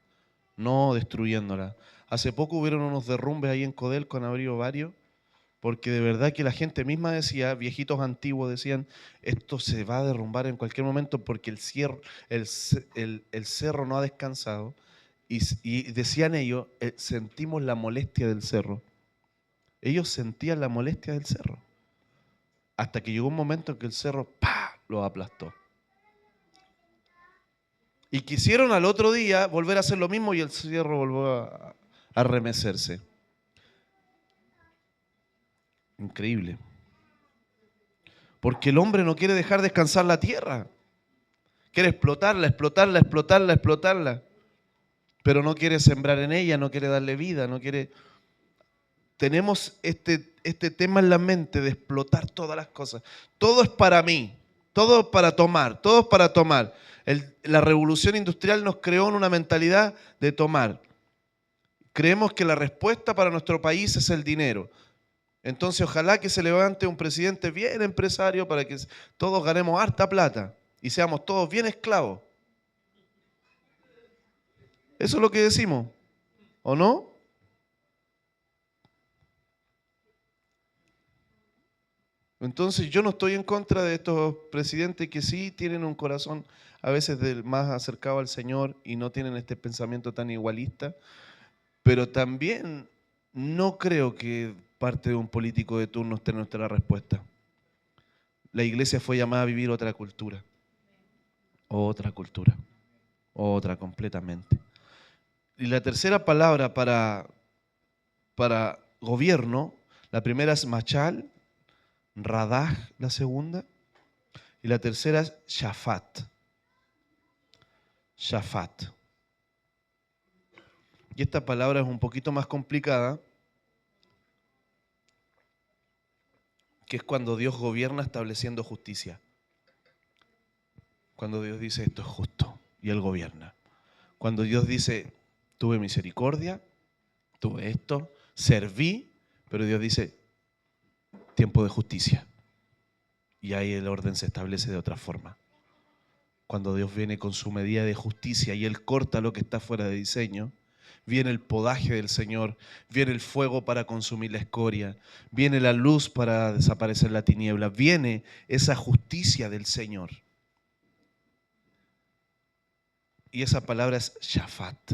no destruyéndola. Hace poco hubieron unos derrumbes ahí en Codelco, han habido varios, porque de verdad que la gente misma decía, viejitos antiguos decían, esto se va a derrumbar en cualquier momento porque el cerro no ha descansado. Y decían ellos, sentimos la molestia del cerro. Ellos sentían la molestia del cerro. Hasta que llegó un momento en que el cerro ¡pah!, lo aplastó. Y quisieron al otro día volver a hacer lo mismo y el cerro volvió a remecerse. Increíble. Porque el hombre no quiere dejar descansar la tierra. Quiere explotarla, explotarla, explotarla, explotarla. Pero no quiere sembrar en ella, no quiere darle vida, no quiere... Tenemos este tema en la mente de explotar todas las cosas. Todo es para mí, todo es para tomar, todo es para tomar. La revolución industrial nos creó en una mentalidad de tomar. Creemos que la respuesta para nuestro país es el dinero. Entonces ojalá que se levante un presidente bien empresario para que todos ganemos harta plata y seamos todos bien esclavos. Eso es lo que decimos, ¿o no? Entonces yo no estoy en contra de estos presidentes que sí tienen un corazón a veces más acercado al Señor y no tienen este pensamiento tan igualista, pero también no creo que parte de un político de turno esté nuestra respuesta. la iglesia fue llamada a vivir otra cultura, otra completamente. Y la tercera palabra para gobierno, la primera es machal, radah la segunda, y la tercera es shafat. Shafat. Y esta palabra es un poquito más complicada, que es cuando Dios gobierna estableciendo justicia. Cuando Dios dice esto es justo y Él gobierna. Cuando Dios dice tuve misericordia, tuve esto, serví, pero Dios dice tiempo de justicia. Y ahí el orden se establece de otra forma. Cuando Dios viene con su medida de justicia y Él corta lo que está fuera de diseño, viene el podaje del Señor, viene el fuego para consumir la escoria, viene la luz para desaparecer la tiniebla, viene esa justicia del Señor. Y esa palabra es shafat.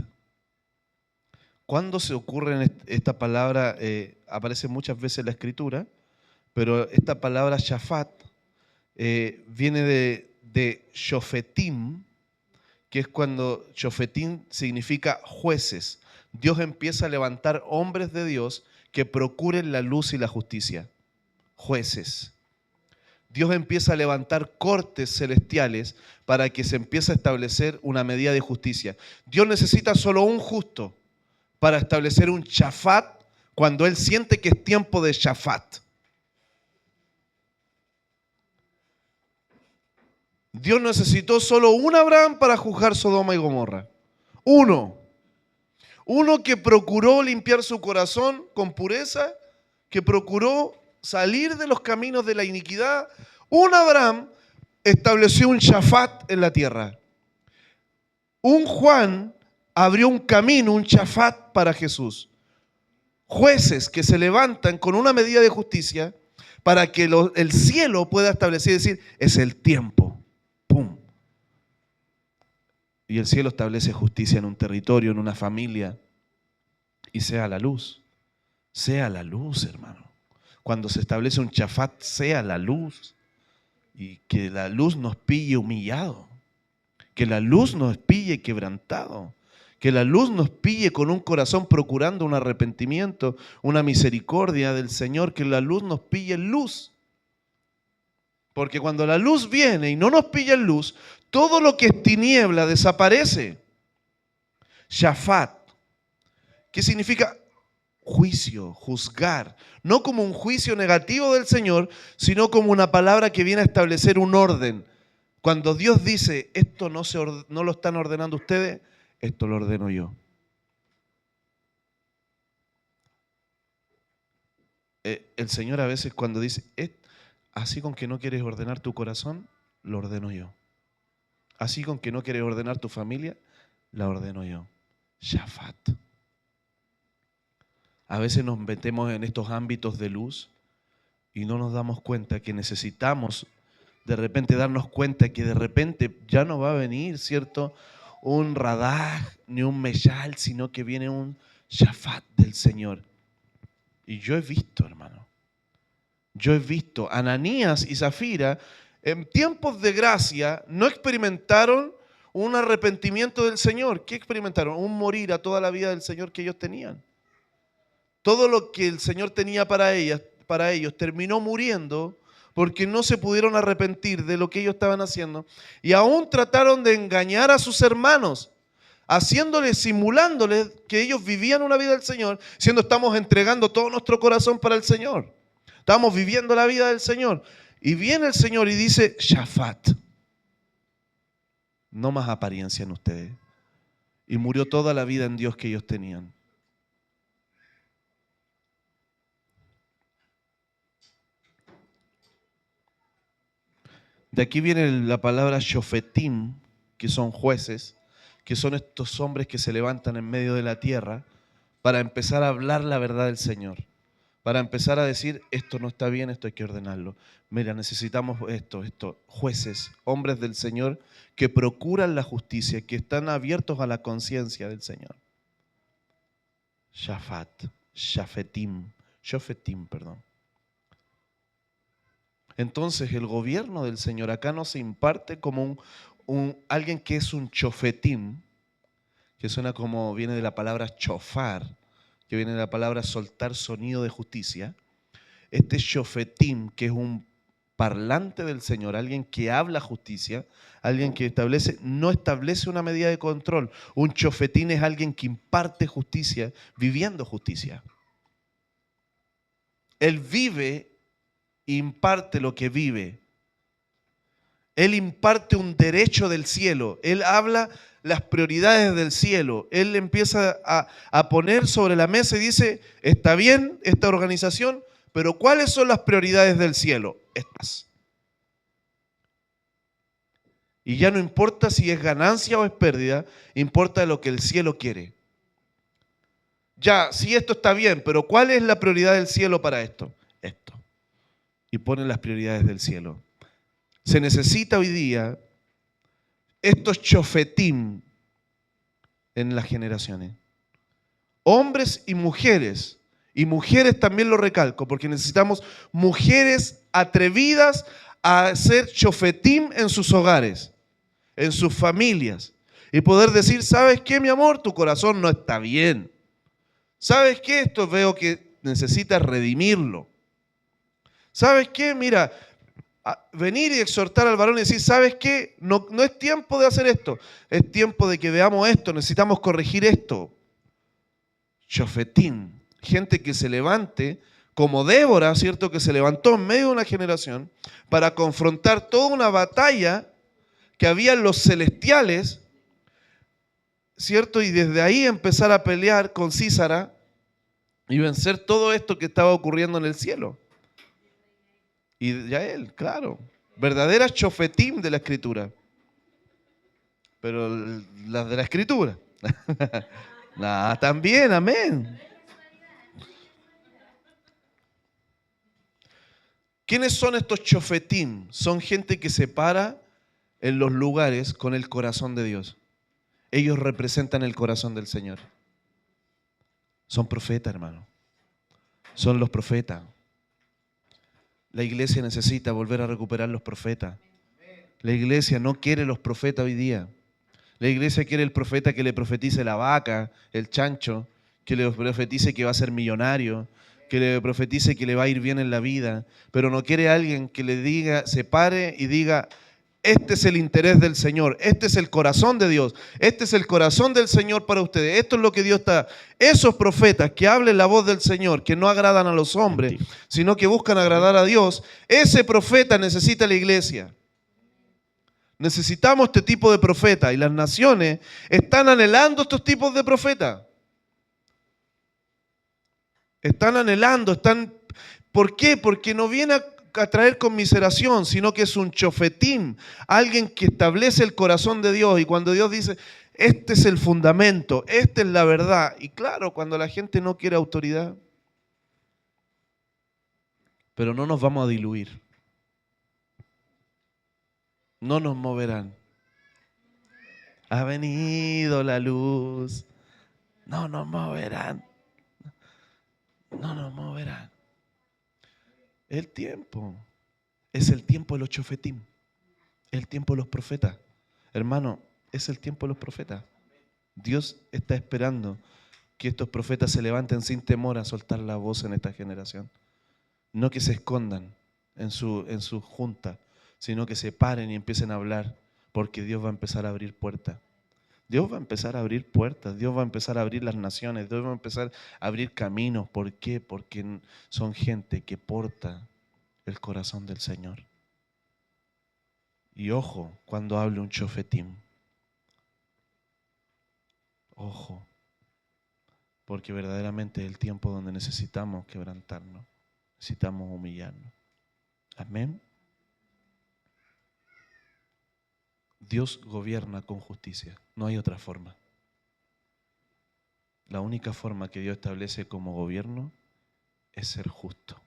¿Cuándo se ocurre esta palabra? Aparece muchas veces en la Escritura, pero esta palabra shafat viene de shofetim, que es cuando shofetim significa jueces. Dios empieza a levantar hombres de Dios que procuren la luz y la justicia. Jueces. Dios empieza a levantar cortes celestiales para que se empiece a establecer una medida de justicia. Dios necesita solo un justo para establecer un shafat cuando Él siente que es tiempo de shafat. Dios necesitó solo un Abraham para juzgar Sodoma y Gomorra. Uno que procuró limpiar su corazón con pureza, que procuró salir de los caminos de la iniquidad. Un Abraham estableció un shafat en la tierra. Un Juan abrió un camino, un shafat para Jesús. Jueces que se levantan con una medida de justicia para que el cielo pueda establecer y decir, es el tiempo. ¡Pum! Y el cielo establece justicia en un territorio, en una familia. Y sea la luz. Sea la luz, hermano. Cuando se establece un shafat, sea la luz. Y que la luz nos pille humillado. Que la luz nos pille quebrantado. Que la luz nos pille con un corazón procurando un arrepentimiento, una misericordia del Señor. Que la luz nos pille en luz. Porque cuando la luz viene y no nos pilla en luz, todo lo que es tiniebla desaparece. Shafat. ¿Qué significa? Juicio, juzgar. No como un juicio negativo del Señor, sino como una palabra que viene a establecer un orden. Cuando Dios dice, esto no lo están ordenando ustedes, esto lo ordeno yo. El Señor a veces cuando dice, así con que no quieres ordenar tu corazón, lo ordeno yo. Así con que no quieres ordenar tu familia, la ordeno yo. Shafat. A veces nos metemos en estos ámbitos de luz y no nos damos cuenta que necesitamos de repente darnos cuenta que de repente ya no va a venir, ¿cierto? Un radah ni un meshal, sino que viene un shafat del Señor. Y yo he visto, hermano, yo he visto Ananías y Zafira en tiempos de gracia no experimentaron un arrepentimiento del Señor. ¿Qué experimentaron? Un morir a toda la vida del Señor que ellos tenían. Todo lo que el Señor tenía para ellos terminó muriendo porque no se pudieron arrepentir de lo que ellos estaban haciendo. Y aún trataron de engañar a sus hermanos, haciéndoles, simulándoles que ellos vivían una vida del Señor, siendo estamos entregando todo nuestro corazón para el Señor. Estamos viviendo la vida del Señor. Y viene el Señor y dice, Shafat, no más apariencia en ustedes. Y murió toda la vida en Dios que ellos tenían. De aquí viene la palabra shofetim, que son jueces, que son estos hombres que se levantan en medio de la tierra para empezar a hablar la verdad del Señor, para empezar a decir, esto no está bien, esto hay que ordenarlo. Mira, necesitamos esto, jueces, hombres del Señor que procuran la justicia, que están abiertos a la conciencia del Señor. Shofetim, perdón. Entonces el gobierno del Señor acá no se imparte como alguien que es un chofetín, que suena como viene de la palabra chofar, que viene de la palabra soltar sonido de justicia. Este shofetim, que es un parlante del Señor, alguien que habla justicia, alguien que establece, no establece una medida de control. Un shofetín es alguien que imparte justicia, viviendo justicia. Él vive e imparte lo que vive. Él imparte un derecho del cielo. Él habla las prioridades del cielo. Él empieza a poner sobre la mesa y dice, está bien esta organización, pero ¿cuáles son las prioridades del cielo? Estas. Y ya no importa si es ganancia o es pérdida, importa lo que el cielo quiere. Ya, sí, esto está bien, pero ¿cuál es la prioridad del cielo para esto? Esto. Y ponen las prioridades del cielo. Se necesita hoy día estos chofetín en las generaciones. Hombres y mujeres también lo recalco, porque necesitamos mujeres atrevidas a ser chofetín en sus hogares, en sus familias, y poder decir, ¿sabes qué, mi amor? Tu corazón no está bien. ¿Sabes qué? Esto veo que necesitas redimirlo. ¿Sabes qué? Mira, venir y exhortar al varón y decir, ¿sabes qué? No es tiempo de hacer esto, es tiempo de que veamos esto, necesitamos corregir esto. Chofetín, gente que se levante, como Débora, ¿cierto? Que se levantó en medio de una generación para confrontar toda una batalla que había en los celestiales, ¿cierto? Y desde ahí empezar a pelear con Císara y vencer todo esto que estaba ocurriendo en el cielo. Y ya él, claro, verdaderas chofetín de la escritura, pero las de la escritura. También, amén. ¿Quiénes son estos chofetín? Son gente que se para en los lugares con el corazón de Dios. Ellos representan el corazón del Señor. Son profetas, hermano. Son los profetas. La iglesia necesita volver a recuperar los profetas. La iglesia no quiere los profetas hoy día. La iglesia quiere el profeta que le profetice la vaca, el chancho, que le profetice que va a ser millonario, que le profetice que le va a ir bien en la vida, pero no quiere a alguien que le diga, se pare y diga, este es el interés del Señor, este es el corazón de Dios, este es el corazón del Señor para ustedes, esto es lo que Dios está. Esos profetas que hablen la voz del Señor, que no agradan a los hombres, sino que buscan agradar a Dios, ese profeta necesita la iglesia. Necesitamos este tipo de profeta y las naciones están anhelando estos tipos de profetas. Están anhelando, ¿Por qué? Porque no viene a traer conmiseración, sino que es un chofetín, alguien que establece el corazón de Dios y cuando Dios dice, este es el fundamento, esta es la verdad. Y claro, cuando la gente no quiere autoridad, pero no nos vamos a diluir. No nos moverán. Ha venido la luz. No nos moverán. No nos moverán. El tiempo es el tiempo de los chofetín, el tiempo de los profetas. Hermano, es el tiempo de los profetas. Dios está esperando que estos profetas se levanten sin temor a soltar la voz en esta generación. No que se escondan en su junta, sino que se paren y empiecen a hablar, porque Dios va a empezar a abrir puertas. Dios va a empezar a abrir puertas, Dios va a empezar a abrir las naciones, Dios va a empezar a abrir caminos. ¿Por qué? Porque son gente que porta el corazón del Señor. Y ojo cuando hable un chofetín. Ojo, porque verdaderamente es el tiempo donde necesitamos quebrantarnos, necesitamos humillarnos. Amén. Dios gobierna con justicia, no hay otra forma. La única forma que Dios establece como gobierno es ser justo.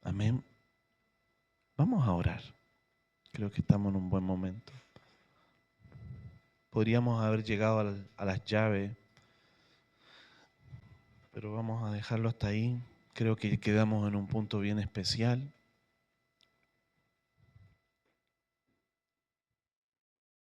Amén. Vamos a orar. Creo que estamos en un buen momento. Podríamos haber llegado a las llaves, pero vamos a dejarlo hasta ahí. Creo que quedamos en un punto bien especial.